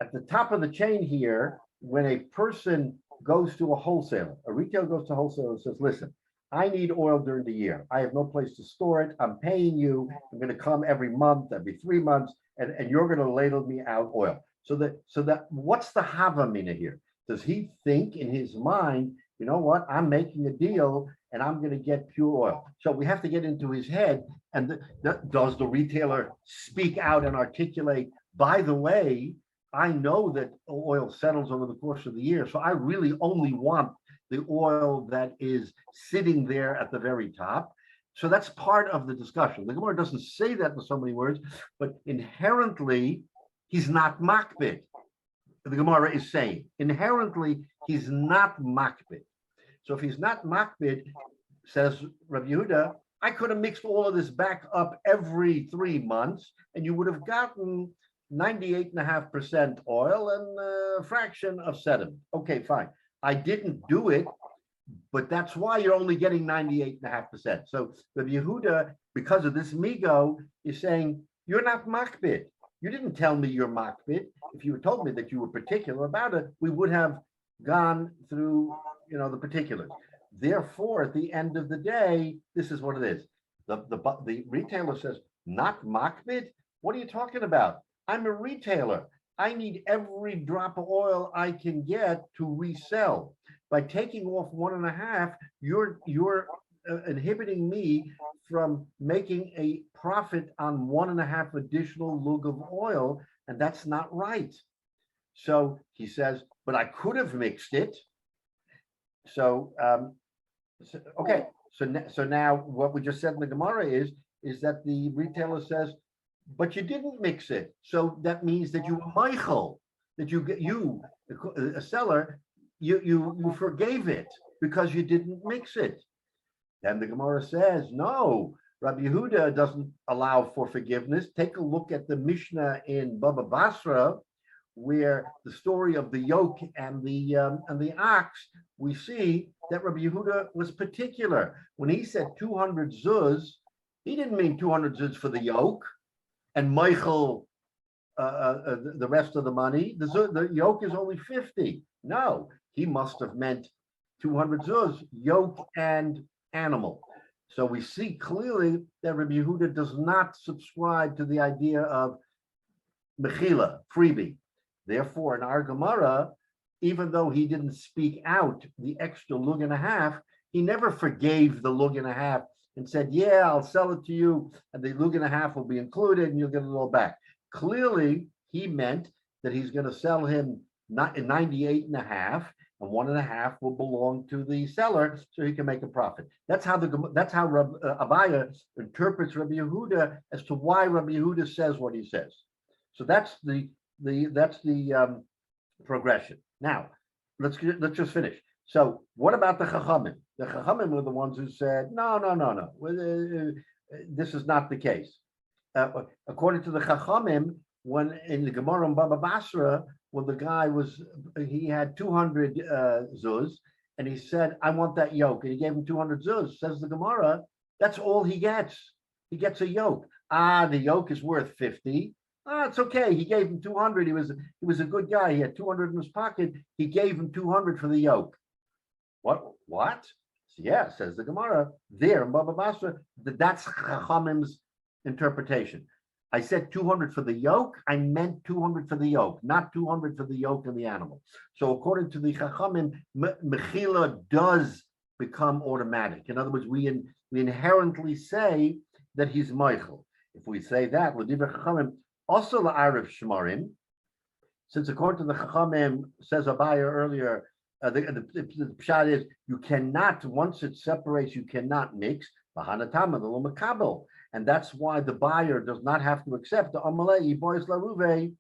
at the top of the chain here, when a person goes to a wholesaler, a retailer goes to a wholesaler and says, listen, I need oil during the year. I have no place to store it. I'm paying you. I'm going to come every month, every 3 months, and you're going to ladle me out oil. So that what's the Havamina here? Does he think in his mind, you know what, I'm making a deal and I'm going to get pure oil? So we have to get into his head. And does the retailer speak out and articulate, by the way, I know that oil settles over the course of the year, so I really only want the oil that is sitting there at the very top. So that's part of the discussion. The Gemara doesn't say that in so many words, but inherently, he's not makbid. The Gemara is saying, inherently, he's not makbid. So if he's not makbid, says Rabbi Yehuda, I could have mixed all of this back up every 3 months, and you would have gotten 98.5% oil and a fraction of sediment. Okay, fine. I didn't do it, but that's why you're only getting 98.5%. So Rabbi Yehuda, because of this migo, is saying, you're not makbid. You didn't tell me you're makbid. If you had told me that you were particular about it, we would have gone through, the particulars. Therefore, at the end of the day, this is what it is. The retailer says, not makbid? What are you talking about? I'm a retailer. I need every drop of oil I can get to resell. By taking off 1.5, you're inhibiting me from making a profit on 1.5 additional lug of oil, and that's not right. So he says, but I could have mixed it. So okay. So now what we just said in the Gemara is that the retailer says, but you didn't mix it. So that means that you were Michael, that you a seller, you forgave it because you didn't mix it. Then the Gemara says, no, Rabbi Yehuda doesn't allow for forgiveness. Take a look at the Mishnah in Bava Basra, where the story of the yoke and the ox, we see that Rabbi Yehuda was particular. When he said 200 zuz, he didn't mean 200 zuz for the yoke and Michael, the rest of the money. The yoke is only 50. No, he must have meant 200 zuz, yoke and animal. So we see clearly that Rabbi Yehuda does not subscribe to the idea of mechila, freebie. Therefore, in our Gemara, even though he didn't speak out the extra lug and a half, he never forgave the lug and a half and said, yeah, I'll sell it to you, and the lug and a half will be included, and you'll get it all back. Clearly, he meant that he's going to sell him 98.5, and 1.5 will belong to the seller, so he can make a profit. That's how Abaya interprets Rabbi Yehuda as to why Rabbi Yehuda says what he says. So that's the progression. Now, let's just finish. So what about the Chachamim? The Chachamim were the ones who said, no. This is not the case. According to the Chachamim, when in the Gemara in Bava Basra, when the guy he had 200 zuz, and he said, I want that yoke, and he gave him 200 zuz, says the Gemara, that's all he gets. He gets a yoke. The yoke is worth 50. It's okay. He gave him 200. He was a good guy. He had 200 in his pocket. He gave him 200 for the yoke. What? Yeah, says the Gemara there in Bava Basra. That's Chachamim's interpretation. I said 200 for the yoke. I meant 200 for the yoke, not 200 for the yoke and the animal. So according to the Chachamim, mechila does become automatic. In other words, we inherently say that he's Michael. If we say that, Chachamim also la'arif shmarim, since according to the Chachamim, says Abaya earlier, the pshat is you cannot, once it separates, you cannot mix. And that's why the buyer does not have to accept the amalei boys laruve.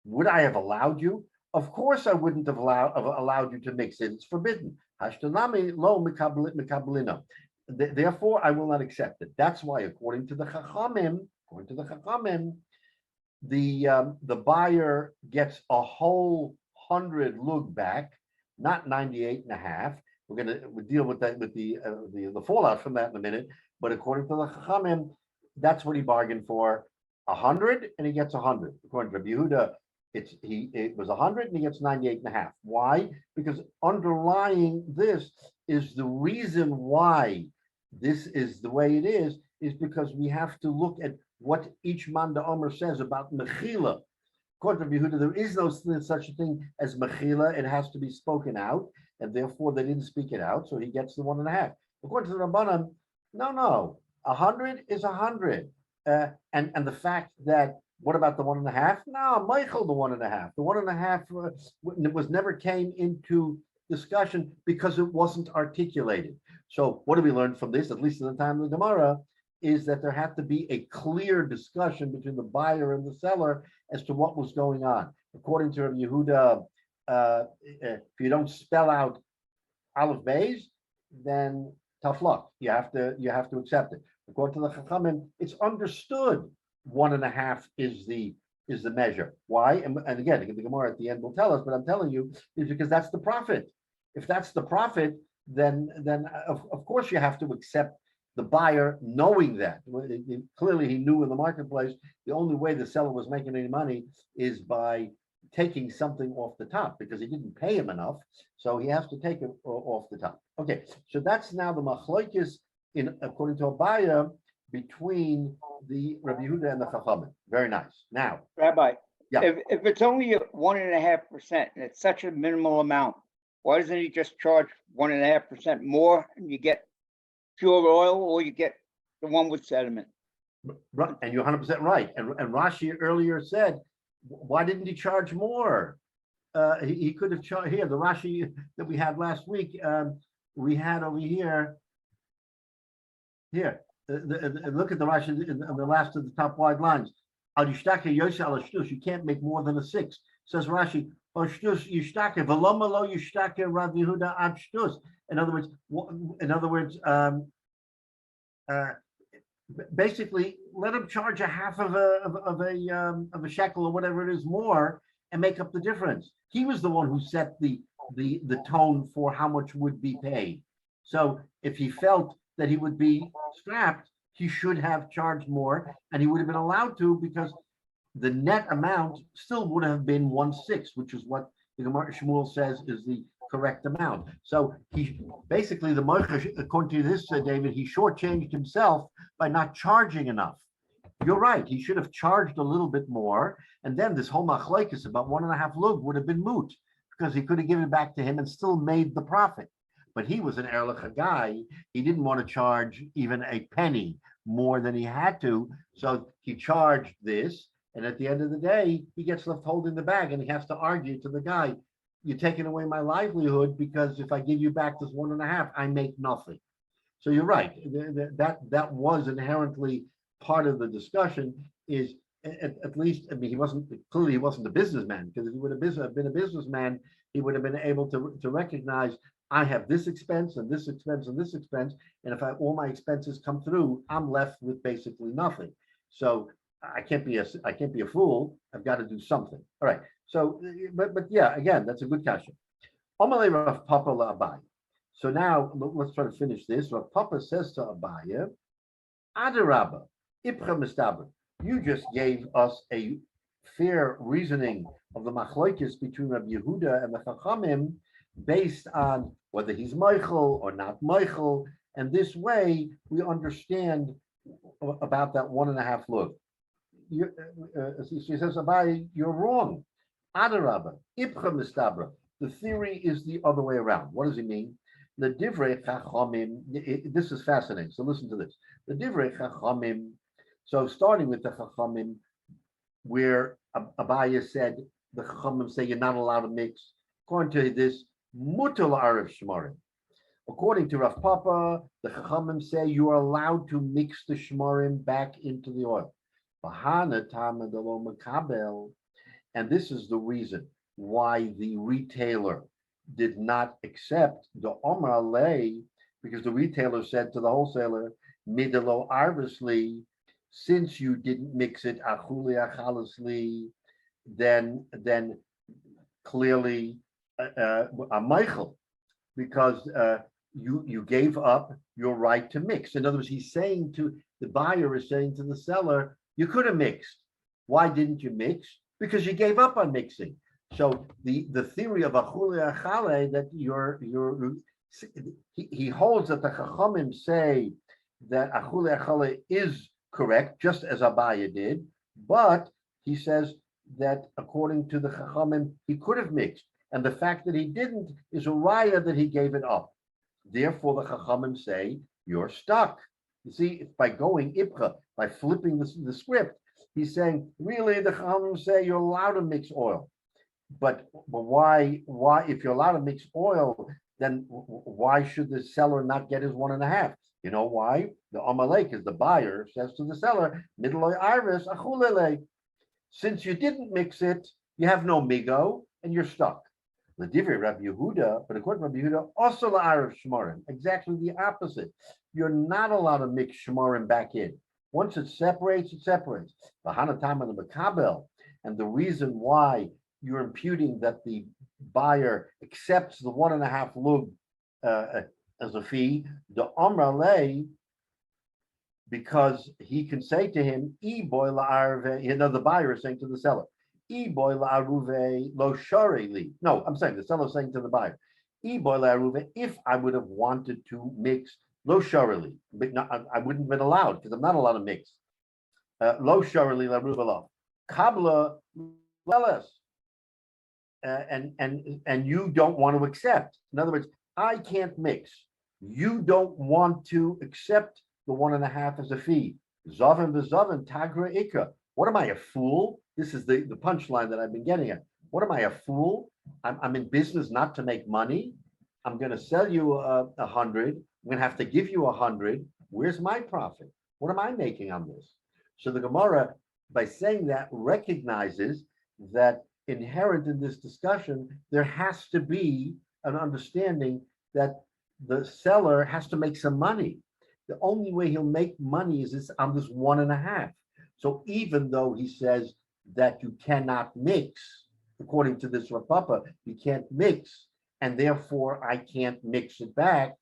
Would I have allowed you? Of course, I wouldn't have allowed you to mix it. It's forbidden. Hashtanami lo mikablina. Therefore, I will not accept it. That's why, according to the Chachamim, the buyer gets a whole 100 lug back, not 98 and a half. We'll deal with that with the fallout from that in a minute. But according to the Chachamim, that's what he bargained for, 100, and he gets 100. According to Rabbi Yehuda, it was 100 and he gets 98 and a half. Why? Because underlying this is the reason why this is the way it is because we have to look at what each man the Omer says about Mechila. According to Yehuda, there is no such a thing as Mechila. It has to be spoken out, and therefore they didn't speak it out, so he gets the 1.5. According to the Rabbanan, no, 100 is 100. And the fact that, what about the 1.5? No, Michael, the 1.5. The 1.5 was never came into discussion because it wasn't articulated. So what do we learn from this, at least in the time of the Gemara, is that there had to be a clear discussion between the buyer and the seller as to what was going on. According to Rabbi Yehuda, if you don't spell out Aleph Beis, then tough luck. You have to accept it. According to the Chachamim, it's understood 1.5 is the measure. Why? And again, the Gemara at the end will tell us, but I'm telling you is because that's the profit. If that's the profit, then of course you have to accept the buyer knowing that. Clearly he knew in the marketplace the only way the seller was making any money is by taking something off the top because he didn't pay him enough, so he has to take it off the top. Okay, so that's now the machlokes according to Abaya between the Rabbi Yehuda and the Chachamim. Very nice. Now,
Rabbi,
yeah.
if it's only 1.5% and it's such a minimal amount, why doesn't he just charge 1.5% more and you get pure oil, or you get the one with sediment?
Right, and you're 100% right. And Rashi earlier said, why didn't he charge more? He could have charged here. The Rashi that we had last week, we had over here. Here, look at the Rashi in the last of the top wide lines. You can't make more than a 6. Says Rashi, in other words, basically, let him charge a half of a shekel or whatever it is more, and make up the difference. He was the one who set the tone for how much would be paid. So if he felt that he would be strapped, he should have charged more, and he would have been allowed to, because the net amount still would have been 1/6, which is what the Gemara Shmuel says is the correct amount. So he basically, the Moichesh, according to this, David, he shortchanged himself by not charging enough. You're right, he should have charged a little bit more, and then this whole machlokes about 1.5 lug would have been moot, because he could have given it back to him and still made the profit. But he was an Erlich guy. He didn't want to charge even a penny more than he had to. So he charged this. And at the end of the day, he gets left holding the bag, and he has to argue to the guy, you're taking away my livelihood, because if I give you back this 1.5, I make nothing. So you're right. That was inherently part of the discussion, is at least, I mean, he wasn't a businessman, because if he would have been a businessman, he would have been able to recognize, I have this expense and this expense and this expense, and if all my expenses come through, I'm left with basically nothing. So I can't be a fool. I've got to do something. All right. So, but yeah, again, that's a good question. Rav Papa la Abaya. So now let's try to finish this. Rav Papa says to Abaya, Adarabba, Ipcha Mistaber, you just gave us a fair reasoning of the machlokes between Rabbi Yehuda and the Chachamim, based on whether he's Michael or not Michael, and this way we understand about that 1.5 lug. She says, Abai, you're wrong. Adarabba, Ipcha Mistabra. The theory is the other way around. What does he mean? The Divrei Chachamim, this is fascinating, so listen to this. The Divrei Chachamim, so starting with the Chachamim, where Abaya said, the Chachamim say you're not allowed to mix. According to this, Mutal Arif Shmarim. According to Rav Papa, the Chachamim say you are allowed to mix the Shmarim back into the oil. And this is the reason. why the retailer did not accept the Omar lay, because the retailer said to the wholesaler, Midelo arvisly, since you didn't mix it achuli achalisly, then clearly a Michael, because you gave up your right to mix. In other words, he's saying to the buyer is saying to the seller, you could have mixed. Why didn't you mix? Because you gave up on mixing. So the theory of achule achale that he holds that the Chachamim say that achule achale is correct, just as Abaya did, but he says that according to the Chachamim, he could have mixed. And the fact that he didn't is a raya that he gave it up. Therefore, the Chachamim say, you're stuck. You see, by going Ibcha, by flipping the script, he's saying, really, the Chachamim say you're allowed to mix oil. But why, if you're allowed to mix oil, then why should the seller not get his 1.5? You know why? The Amalek is the buyer, says to the seller, Midloi Iris, Achulele. Since you didn't mix it, you have no migo, and you're stuck. The Divri Rabbi Yehuda, but according to Rabbi Yehuda, also la'arav shmarim, exactly the opposite. You're not allowed to mix shmarim back in. Once it separates, it separates. The Hanatam and the Makabel, and the reason why you're imputing that the buyer accepts the 1.5 lug as a fee, the Amra lay, because he can say to him, boy la'arve, the buyer is saying to the seller, boy la'aruve lo shareli. No, I'm saying the seller is saying to the buyer, boy la'aruve, if I would have wanted to mix lo shareli, but I wouldn't have been allowed because I'm not allowed to mix. Lo shareli la'aruve lo. Kabla leles. And you don't want to accept. In other words, I can't mix. You don't want to accept the 1.5 as a fee. Zavin v'zavin tagra ikra. What am I, a fool? This is the punchline that I've been getting at. What am I, a fool? I'm in business not to make money. I'm going to sell you 100. I'm going to have to give you 100. Where's my profit? What am I making on this? So the Gemara, by saying that, recognizes that inherent in this discussion, there has to be an understanding that the seller has to make some money. The only way he'll make money is on this 1.5. So even though he says that you cannot mix, according to this Rav Papa, you can't mix, and therefore I can't mix it back,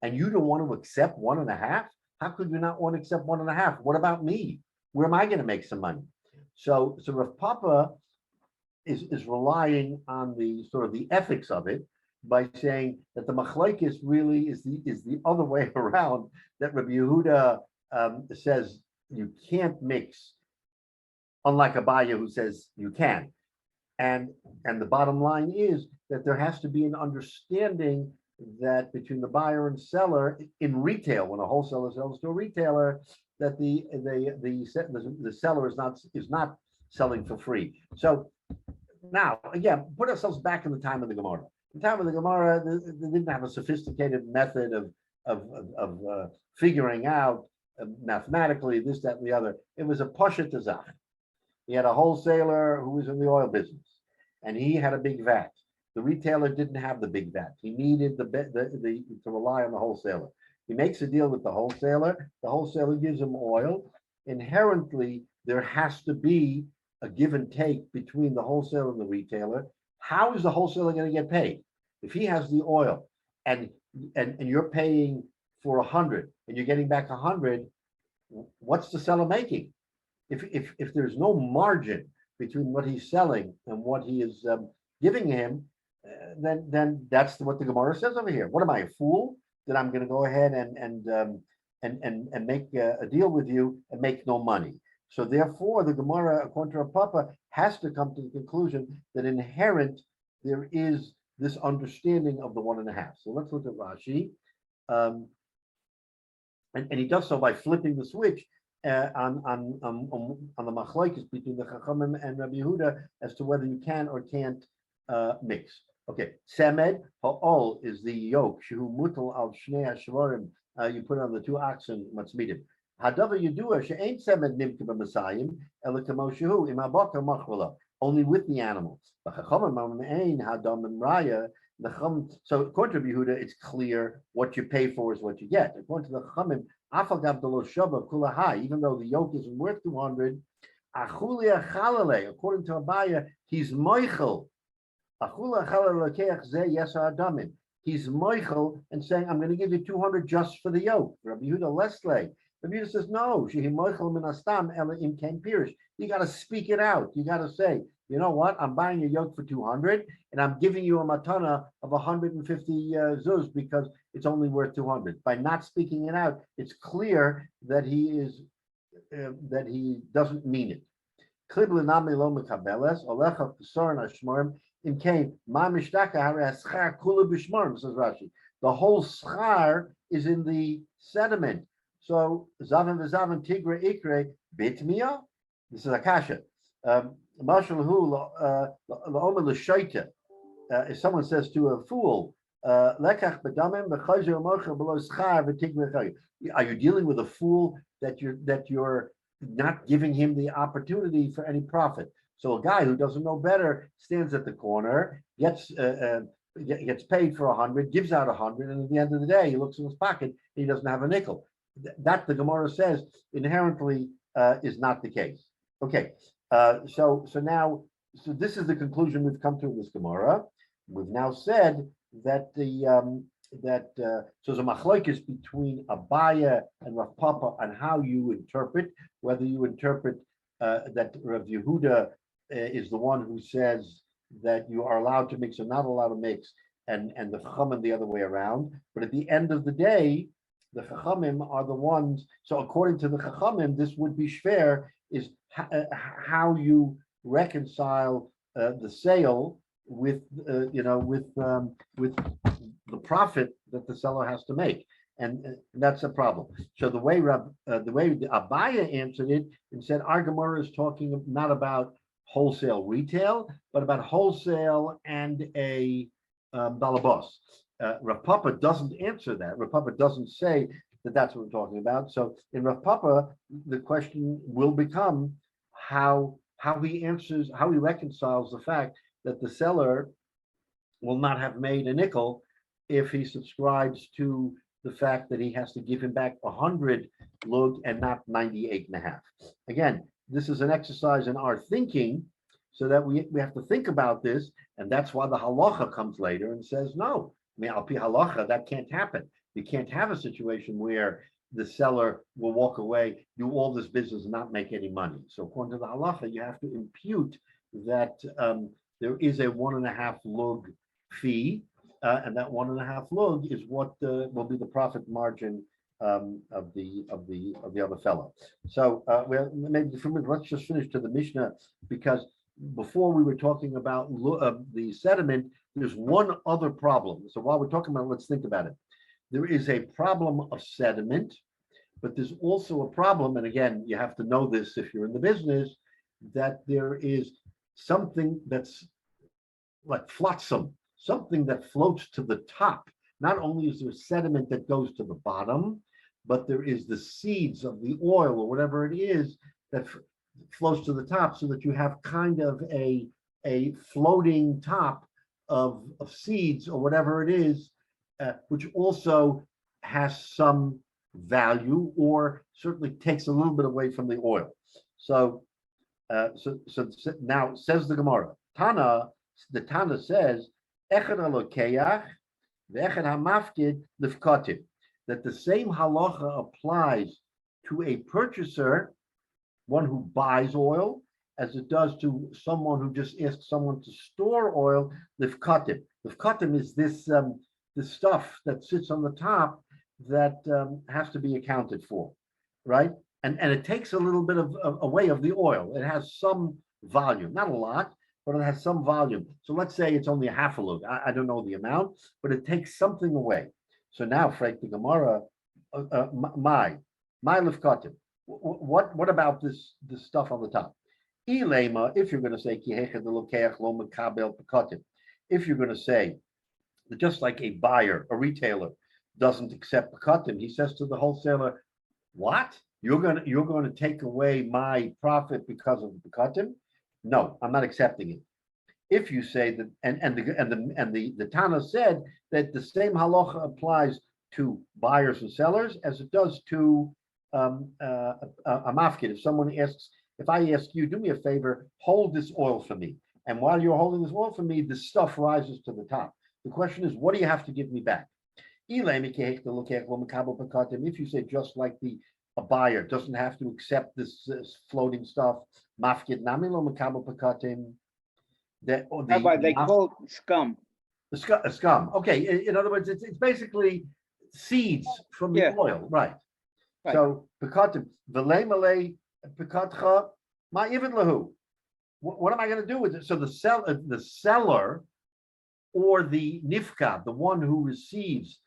and you don't want to accept 1.5, how could you not want to accept 1.5? What about me? Where am I going to make some money? So Rav Papa is relying on the sort of the ethics of it by saying that the machlekes really is the other way around, that Rabbi Yehuda says you can't mix, unlike Abaya who says you can. And the bottom line is that there has to be an understanding that between the buyer and seller in retail, when a wholesaler sells to a retailer, that the seller is not selling for free. So now, again, put ourselves back in the time of the Gemara. In the time of the Gemara, they didn't have a sophisticated method of figuring out mathematically this, that, and the other. It was a pashat tazach. He had a wholesaler who was in the oil business, and he had a big vat. The retailer didn't have the big vat. He needed to rely on the wholesaler. He makes a deal with the wholesaler. The wholesaler gives him oil. Inherently, there has to be a give and take between the wholesaler and the retailer. How is the wholesaler going to get paid? If he has the oil and you're paying for 100 and you're getting back 100, what's the seller making? If there's no margin between what he's selling and what he is giving him, then that's what the Gemara says over here. What am I, a fool that I'm going to go ahead and make a deal with you and make no money? So therefore, the Gemara, according to Rav Papa, has to come to the conclusion that inherent there is this understanding of the 1.5. So let's look at Rashi, and he does so by flipping the switch on the machlokes between the Chachamim and Rabbi Yehuda as to whether you can or can't mix. Okay, Semed Ha'ol is the yoke. Shehu mutal al shnei hashvarim. You put on the 2 oxen matzmidim. Hadavar yedua she'ain semed nimka b'masayim elikamo shehu im habaka machvala. only with the animals. So according to Rabbi Yehuda, it's clear what you pay for is what you get. According to the Chachamim, even though the yoke isn't worth 200, according to Abaya, he's moichel. He's moichel and saying, I'm going to give you 200 just for the yoke. Rabbi Yehuda Leslie. Rabbi Yehuda says, no, you got to speak it out. You got to say, you know what? I'm buying a yoke for 200 and I'm giving you a matana of 150 zuz because it's only worth 200. By not speaking it out, it's clear that he doesn't mean it. Says Rashi. The whole schar is in the sediment. So Zavin v'Zavin Tigre Ikre Bitmia. This is Akasha. If someone says to a fool, are you dealing with a fool that you're not giving him the opportunity for any profit? So a guy who doesn't know better stands at the corner, gets paid for 100, gives out 100, and at the end of the day, he looks in his pocket and he doesn't have a nickel. That the Gemara says inherently is not the case. Okay, so this is the conclusion we've come to in this Gemara. We've now said that so there's a machlokes between Abaya and Rav Papa on how you interpret, whether you interpret that Rav Yehuda is the one who says that you are allowed to mix or not allowed to mix, and the Chachamim the other way around. But at the end of the day, the Chachamim are the ones. So according to the Chachamim, this would be shver, is how you reconcile the sale with with the profit that the seller has to make, and that's a problem. So the way the Abaya answered it and said, our Gemara is talking not about wholesale retail, but about wholesale and a balabos. Rav Papa doesn't answer that. Rav Papa doesn't say that that's what we're talking about. So in Rav Papa, the question will become how he reconciles the fact that the seller will not have made a nickel if he subscribes to the fact that he has to give him back 100 lug and not 98.5. Again, this is an exercise in our thinking, so that we have to think about this, and that's why the halacha comes later and says, no, al pi halacha, that can't happen. You can't have a situation where the seller will walk away, do all this business and not make any money. So according to the halacha, you have to impute that there is a 1.5 lug fee, and that 1.5 lug is what will be the profit margin of the other fellow. So maybe let's just finish to the Mishnah, because before we were talking about the sediment, there's one other problem. So while we're talking about it, let's think about it. There is a problem of sediment, but there's also a problem, and again, you have to know this if you're in the business, that there is something that's like flotsam, something that floats to the top. Not only is there sediment that goes to the bottom, but there is the seeds of the oil or whatever it is that flows to the top, so that you have kind of a floating top of seeds or whatever it is, which also has some value or certainly takes a little bit away from the oil. So now says the Gemara, the Tana says, Echad alokeach ve'echad hamafkid lifkotiv, that the same halacha applies to a purchaser, one who buys oil, as it does to someone who just asks someone to store oil. Lifkotim. Lifkotim is this stuff that sits on the top that has to be accounted for, right? And it takes a little bit of away of the oil. It has some volume, not a lot, but it has some volume. So let's say it's only a half a lug. I don't know the amount, but it takes something away. So now, Frank, the Gemara, my lifkotim. What about this stuff on the top? Ilema, if you're going to say if you're going to say that just like a buyer, a retailer doesn't accept pekatim, he says to the wholesaler, "What? You're going to take away my profit because of the pekatim?" No, I'm not accepting it. If you say that, the Tana said that the same halacha applies to buyers and sellers as it does to a mafkid. If someone asks, if I ask you, do me a favor, hold this oil for me, and while you're holding this oil for me, the stuff rises to the top. The question is, what do you have to give me back? If you say just like a buyer doesn't have to accept this floating stuff, mafkid namilo makabel pakatim.
Rabbi, they call it scum.
The scum. Okay, in other words, it's basically seeds from the
Yeah.
oil, right?
Right.
So pekatim v'lei malei pekatcha ma even lahu. What am I going to do with it? So the seller or the nifka, the one who receives.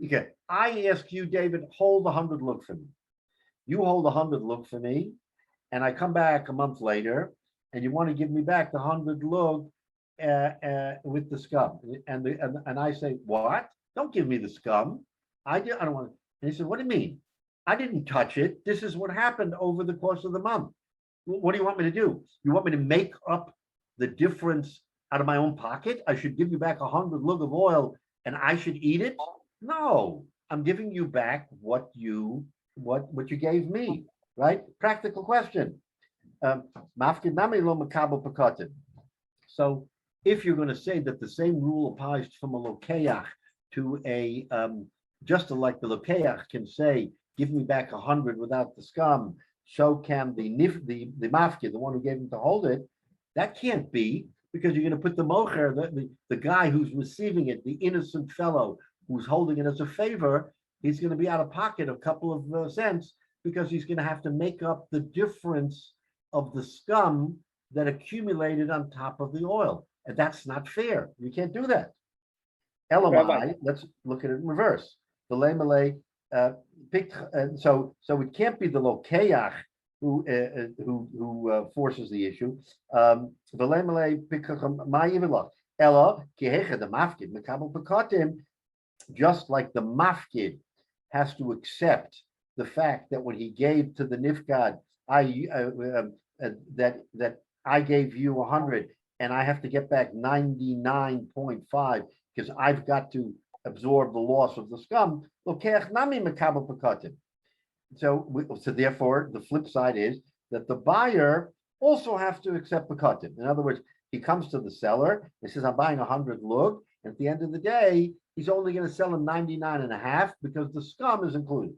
Okay, I ask you, David, hold 100 lug for me. You hold 100 lug for me, and I come back a month later, and you want to give me back the 100 lug with the scum, and I say, what? Don't give me the scum. I don't want to. And he said, what do you mean? I didn't touch it. This is what happened over the course of the month. What do you want me to do? You want me to make up the difference out of my own pocket? I should give you back 100 lug of oil, and I should eat it? No, I'm giving you back what you gave me, right? Practical question. So if you're going to say that the same rule applies from a lokeach to a just like the lokeach can say, give me back 100 without the scum, so can the mafkid, the one who gave him to hold it, that can't be, because you're going to put the mocher, the guy who's receiving it, the innocent fellow who's holding it as a favor, he's going to be out of pocket a couple of cents, because he's going to have to make up the difference of the scum that accumulated on top of the oil. And that's not fair. You can't do that. Elamai, let's look at it in reverse. The lemele, so it can't be the lokeach who forces the issue. The lemele my ella kehecha the mafkid mekabel pekatim, just like the mafkid has to accept the fact that when he gave to the nifkad, that I gave you 100 and I have to get back 99.5 because I've got to absorb the loss of the scum. So therefore, the flip side is that the buyer also has to accept pekatim. In other words, he comes to the seller and says, I'm buying 100 lug, and at the end of the day, he's only going to sell him 99.5 because the scum is included.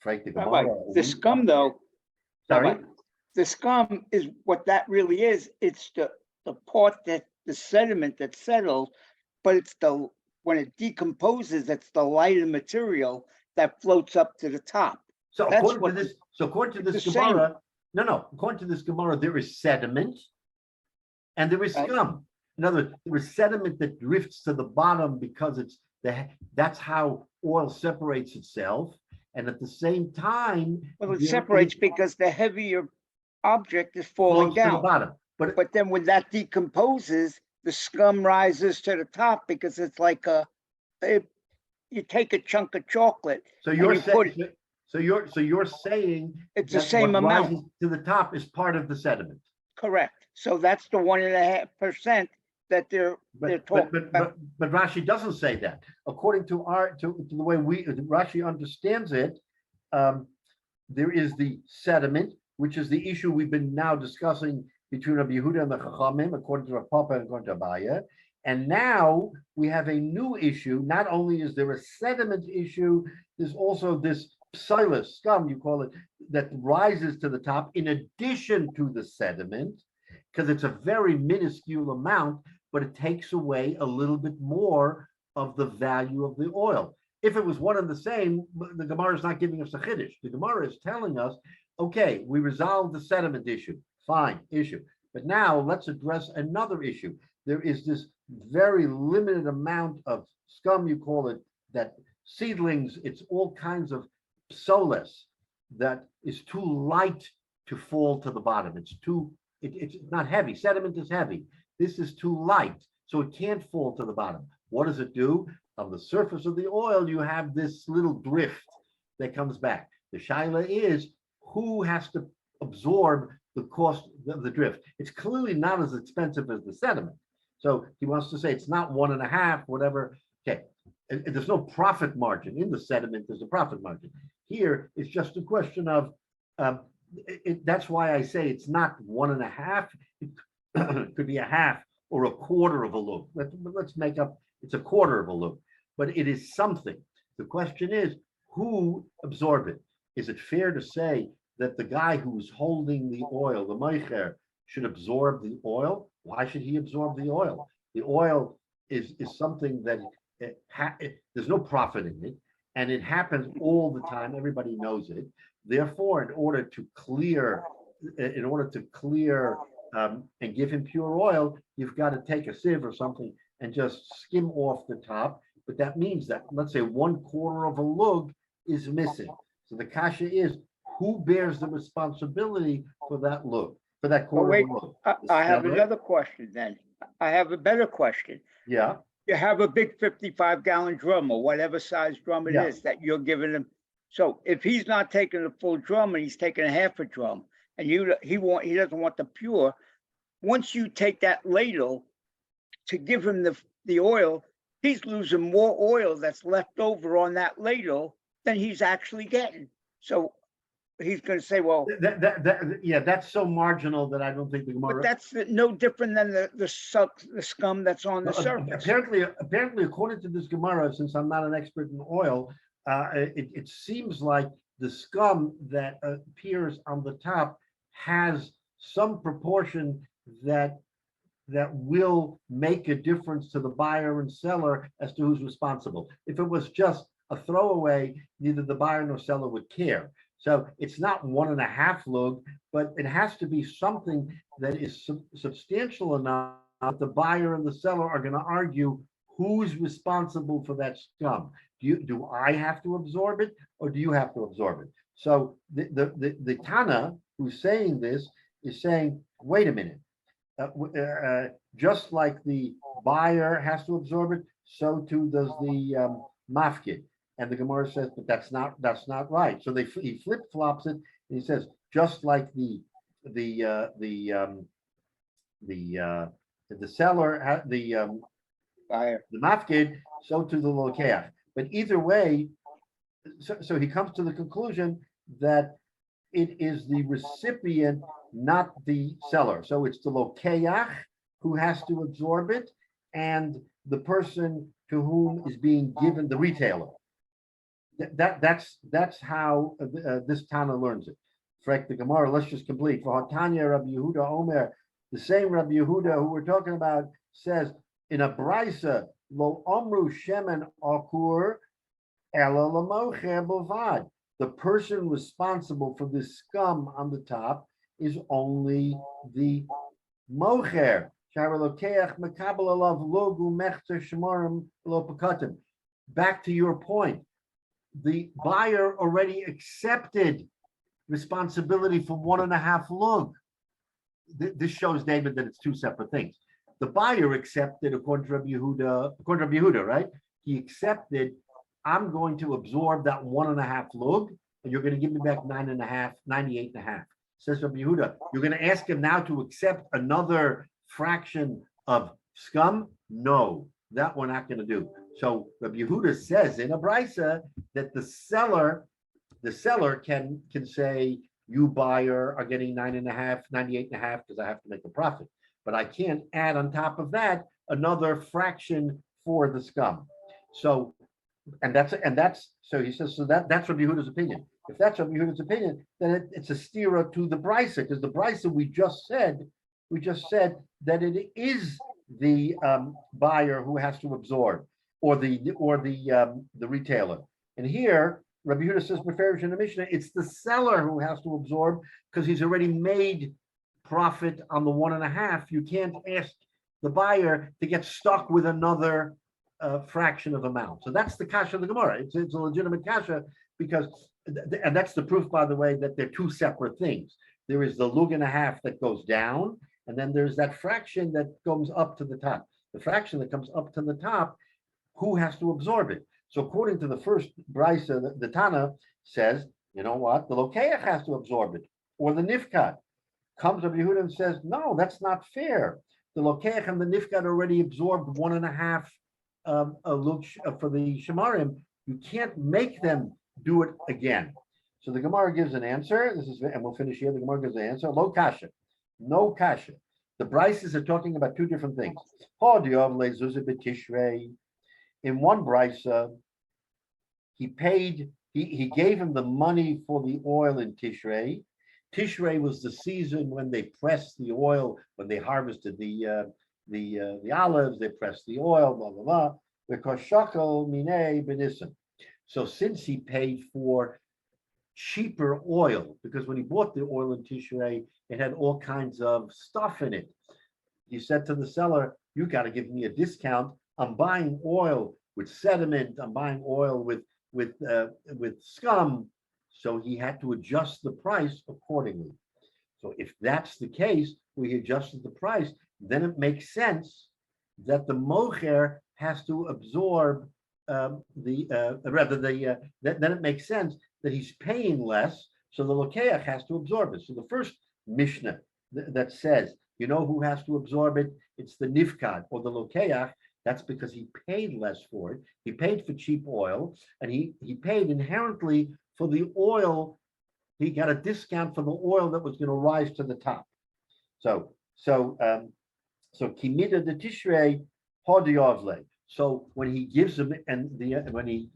Rabbi, the scum, though,
Sorry?
Rabbi, the scum is what that really is. It's the part that the sediment that settles, but it's when it decomposes, it's the lighter material that floats up to the top.
So
That's
according to this Gemara, according to this Gemara, there is sediment and there is scum. In other words, there is sediment that drifts to the bottom because that's how oil separates itself. And at the same time,
Well, it separates because the heavier object is falling
to the
down.
bottom.
But then when that decomposes, the scum rises to the top because it's like you take a chunk of chocolate.
So you're saying
it's the same amount
rises to the top is part of the sediment.
Correct. So that's the 1.5% that they're talking about.
But Rashi doesn't say that. According to the way Rashi understands it, there is the sediment, which is the issue we've been now discussing between Rabbi Yehuda and the Chachamim, according to Rav Papa and according to Abaya. And now we have a new issue. Not only is there a sediment issue, there's also this psilus, scum, you call it, that rises to the top in addition to the sediment, because it's a very minuscule amount, but it takes away a little bit more of the value of the oil. If it was one and the same, the Gemara is not giving us a chiddush. The Gemara is telling us, okay, we resolved the sediment issue, fine issue. But now let's address another issue. There is this very limited amount of scum, you call it, that seedlings, it's all kinds of psolas that is too light to fall to the bottom. It's not heavy. Sediment is heavy. This is too light, so it can't fall to the bottom. What does it do? On the surface of the oil, you have this little drift that comes back. The shaila is, who has to absorb the cost of the drift. It's clearly not as expensive as the sediment. So he wants to say it's not 1.5, whatever. Okay, there's no profit margin in the sediment. There's a profit margin. Here, it's just a question of. That's why I say it's not 1.5. It could be a half or a quarter of a lug. Let's make up. It's a quarter of a lug, but it is something. The question is, who absorb it? Is it fair to say that the guy who's holding the oil, the meicher, should absorb the oil? Why should he absorb the oil? The oil is something that there's no profit in it, and it happens all the time. Everybody knows it. Therefore, in order to clear and give him pure oil, you've got to take a sieve or something and just skim off the top. But that means that, let's say, 1/4 of a lug is missing. So the kasha is, who bears the responsibility for that lug, for that quarter
wait,
of a lug?
I have another question then. I have a better question.
Yeah,
You have a big 55-gallon drum or whatever size drum it
Yeah.
is that you're giving him. So if he's not taking a full drum and he's taking a half a drum, and he doesn't want the pure, once you take that ladle to give him the oil, he's losing more oil that's left over on that ladle than he's actually getting. So he's going to say, well,
that's so marginal that I don't think the
but
Gemara.
that's no different than the scum that's on the surface.
Apparently, according to this Gemara, since I'm not an expert in oil, it seems like the scum that appears on the top has some proportion that will make a difference to the buyer and seller as to who's responsible. If it was just a throwaway, neither the buyer nor seller would care. So it's not 1.5 lug, but it has to be something that is substantial enough that the buyer and the seller are going to argue who's responsible for that scum. Do I have to absorb it, or do you have to absorb it? So the Tana who's saying this is saying, wait a minute. Just like the buyer has to absorb it, so too does the mafkid. And the Gemara says, but that's not right. So he flip flops it, and he says, just like the seller,
Buyer.
the mafkid, so too the lokeach. But either way, so he comes to the conclusion that it is the recipient, not the seller. So it's the lokeach who has to absorb it, and the person to whom is being given, the retailer. That's how this Tana learns it. Frek the Gemara, let's just complete. For Hatanya Rabbi Yehuda Omer, the same Rabbi Yehuda who we're talking about says in a brisa, lo omru shemen akur ela lamocher bovad. The person responsible for this scum on the top is only the mocher. Back to your point, the buyer already accepted responsibility for 1.5 lug. This shows, David, that it's two separate things. The buyer accepted, according to Rabbi Yehuda, right? He accepted, I'm going to absorb that 1.5 lug, and you're going to give me back 9.5, 98.5. Says Rabbi Yehuda, you're going to ask him now to accept another fraction of scum? No, that we're not going to do. So Rabbi Yehuda says in a brisa that the seller can say, you buyer are getting 9.5, 98.5 because I have to make a profit. But I can't add on top of that another fraction for the scum. So, that's so he says, so that's Rabbi Yehuda's opinion. If that's Rabbi Yehuda's opinion, then it's a stira to the brisa, because the brisa we just said that it is the buyer who has to absorb, or the retailer. And here, Rabbi Yehuda says, Meferish in the Mishnah, it's the seller who has to absorb because he's already made profit on the 1.5. You can't ask the buyer to get stuck with another fraction of amount. So that's the kasha of the Gemara. It's a legitimate kasha, because, and that's the proof, by the way, that they're two separate things. There is the lug and a half that goes down, and then there's that fraction that comes up to the top. The fraction that comes up to the top, who has to absorb it? So according to the first brisa, the Tana says, you know what? The lokeach has to absorb it, or the nifkat. Comes Rabbi Yehuda and says, no, that's not fair. The Lokeach and the Nifgad already absorbed 1.5 a look for the Shemarim. You can't make them do it again. So the Gemara gives an answer. This is, and we'll finish here. The Gemara gives an answer. Lo kasha, no kasha. The Brises are talking about two different things. In one Brisa, he gave him the money for the oil in Tishrei. Tishrei was the season when they pressed the oil, when they harvested the olives, they pressed the oil, blah blah blah. Because shakel minei benissen. So since he paid for cheaper oil, because when he bought the oil in Tishrei, it had all kinds of stuff in it. He said to the seller, "You got to give me a discount. I'm buying oil with sediment. I'm buying oil with scum." So he had to adjust the price accordingly. So if that's the case, we adjusted the price, then it makes sense that the mocher has to absorb then it makes sense that he's paying less, so the lokeach has to absorb it. So the first Mishnah that says, you know who has to absorb it? It's the nifkad or the lokeach. That's because he paid less for it. He paid for cheap oil, and he paid inherently for the oil. He got a discount for the oil that was going to rise to the top. So kimida the tishrei hodiyavle. So when he gives him when he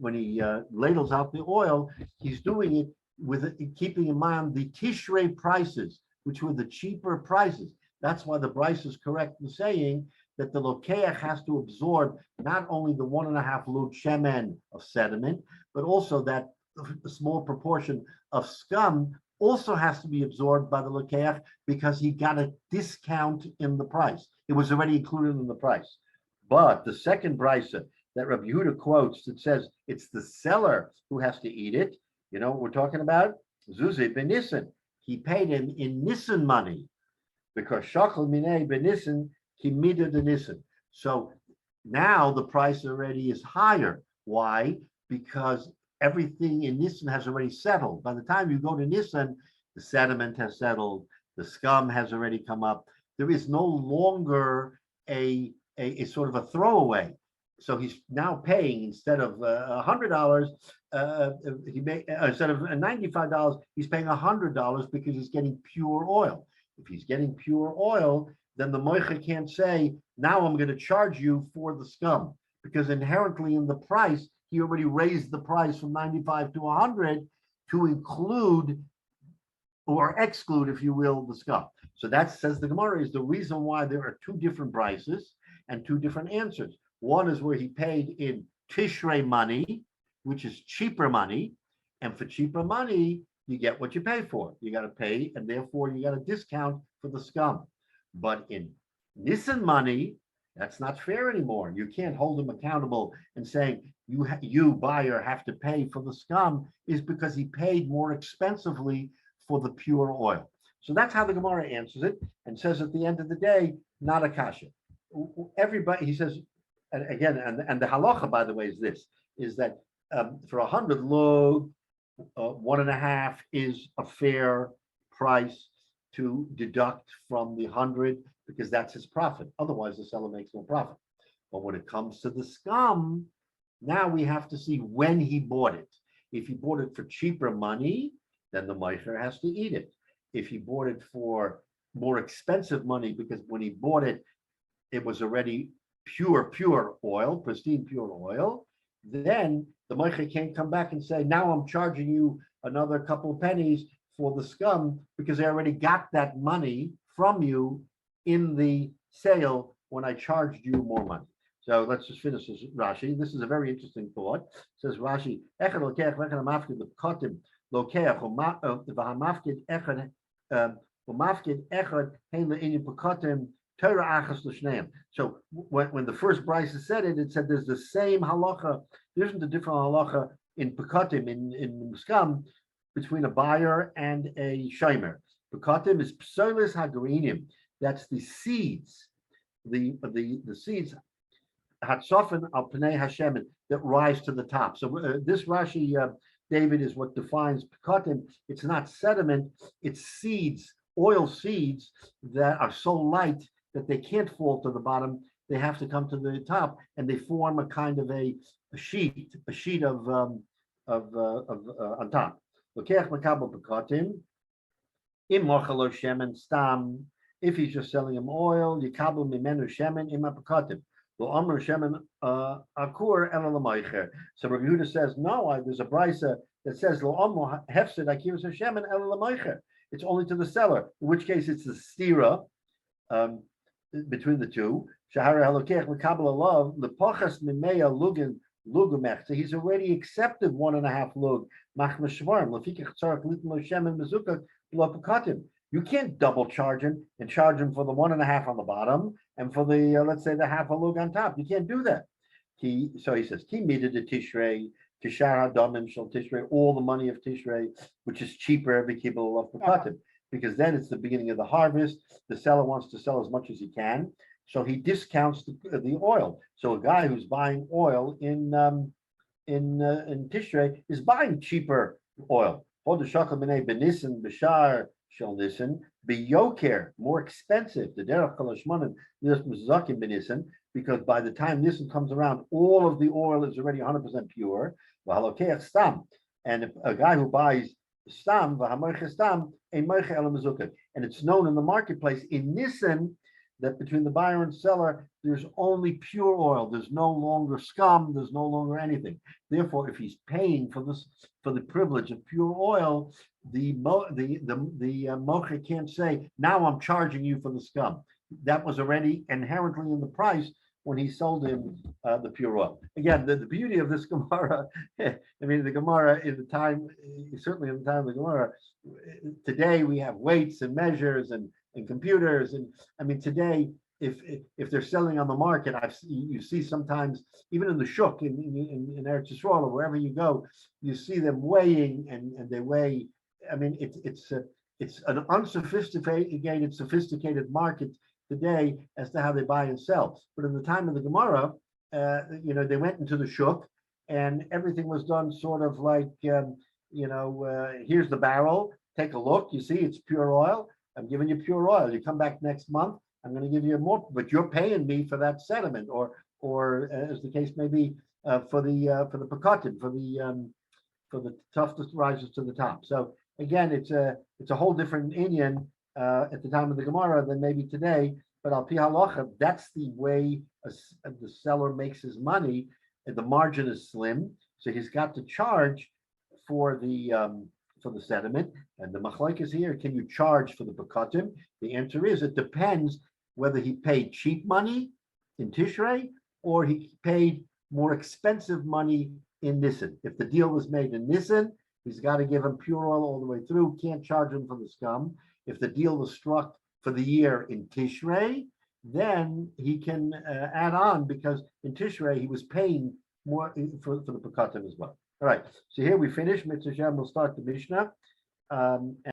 ladles out the oil, he's doing it with keeping in mind the tishrei prices, which were the cheaper prices. That's why the Bryce is correct in saying that the lokeach has to absorb not only the 1.5 lug shemen of sediment, but also that a small proportion of scum also has to be absorbed by the lokeach because he got a discount in the price. It was already included in the price. But the second brisa that Rabbi Yehuda quotes, that says it's the seller who has to eat it. You know what we're talking about? Zuzi ben Nissen. He paid him in Nissen money because shakel minei ben Nissen kimida de Nissen. So now the price already is higher. Why? Because everything in Nissen has already settled. By the time you go to Nissen, the sediment has settled, the scum has already come up. There is no longer a sort of a throwaway. So he's now paying, instead of $100, instead of $95, he's paying $100 because he's getting pure oil. If he's getting pure oil, then the moicha can't say, now I'm going to charge you for the scum, because inherently in the price, he already raised the price from 95 to 100 to include or exclude, if you will, the scum. So that, says the Gemara, is the reason why there are two different prices and two different answers. One is where he paid in Tishrei money, which is cheaper money, and for cheaper money, you get what you pay for. You got to pay, and therefore you got a discount for the scum. But in Nissen money, that's not fair anymore. You can't hold him accountable and saying you buyer have to pay for the scum, is because he paid more expensively for the pure oil. So that's how the Gemara answers it, and says at the end of the day, not a kasha. Everybody, he says, and again, and the halacha, by the way, is this, is that for 100 log, 1.5 is a fair price to deduct from the 100, because that's his profit. Otherwise, the seller makes no profit. But when it comes to the scum, now we have to see when he bought it. If he bought it for cheaper money, then the meicher has to eat it. If he bought it for more expensive money, because when he bought it, it was already pure oil, pristine pure oil, then the meicher can't come back and say, now I'm charging you another couple of pennies for the scum, because I already got that money from you in the sale when I charged you more money. So let's just finish this Rashi. This is a very interesting thought. It says Rashi, so when the first Brisa said it, it said there's the same halacha. There isn't a different halacha in Pekatim, in Skam, between a buyer and a shomer. Pekatim is psolis hagarinim. That's the seeds, the seeds hatsofen al pnei hashemen, that rise to the top. So this Rashi, David, is what defines Pekatim. It's not sediment, it's seeds oil seeds that are so light that they can't fall to the bottom. They have to come to the top, and they form a kind of a sheet of on top. If he's just selling him oil, yikabel mimenu shemen im apakatim. So Rabbi Yehuda says, no, there's a brisa that says it's only to the seller, in which case it's the stira between the two. So he's already accepted 1.5 lug. You can't double charge him and charge him for the 1.5 on the bottom and for the let's say the half a lug on top. You can't do that. So he says, Ki mida de Tishrei, Tishar Hadamim Shel Tishrei, all the money of Tishrei, which is cheaper every kibbutz of Pekatim, because then it's the beginning of the harvest. The seller wants to sell as much as he can, so he discounts the oil. So a guy who's buying oil in Tishrei is buying cheaper oil. Shall listen, be yoker, more expensive. The derech kalashmanim zakim benissen, because by the time Nisan comes around, all of the oil is already 100% pure. Stam, and if a guy who buys stam, and it's known in the marketplace in Nisan that between the buyer and seller, there's only pure oil. There's no longer scum. There's no longer anything. Therefore, if he's paying for the privilege of pure oil, the mocher can't say, now I'm charging you for the scum. That was already inherently in the price when he sold him the pure oil. Again, the beauty of this Gemara, I mean, the Gemara in the time, certainly in the time of the Gemara, today we have weights and measures and computers. And I mean, today, if they're selling on the market, you see sometimes, even in the shuk, in Eretz Yisrael or wherever you go, you see them weighing and they weigh. I mean, it's an unsophisticated, sophisticated market today as to how they buy and sell. But in the time of the Gemara, they went into the shuk and everything was done sort of like, here's the barrel, take a look, you see it's pure oil. I'm giving you pure oil. You come back next month, I'm going to give you more, but you're paying me for that sediment, or as the case may be, for the pekatim, for the toughest rises to the top. So again, it's a whole different inyan at the time of the Gemara than maybe today. But al pi halacha, that's the way the seller makes his money. And the margin is slim, so he's got to charge for the sediment. And the machlok is here: can you charge for the pekatim? The answer is it depends whether he paid cheap money in Tishrei or he paid more expensive money in Nisan. If the deal was made in Nisan, he's got to give him pure oil all the way through. Can't charge him for the scum. If the deal was struck for the year in Tishrei, then he can add on, because in Tishrei he was paying more for the pekatim as well. All right. So here we finish. Mitzvah Shem will start the Mishnah.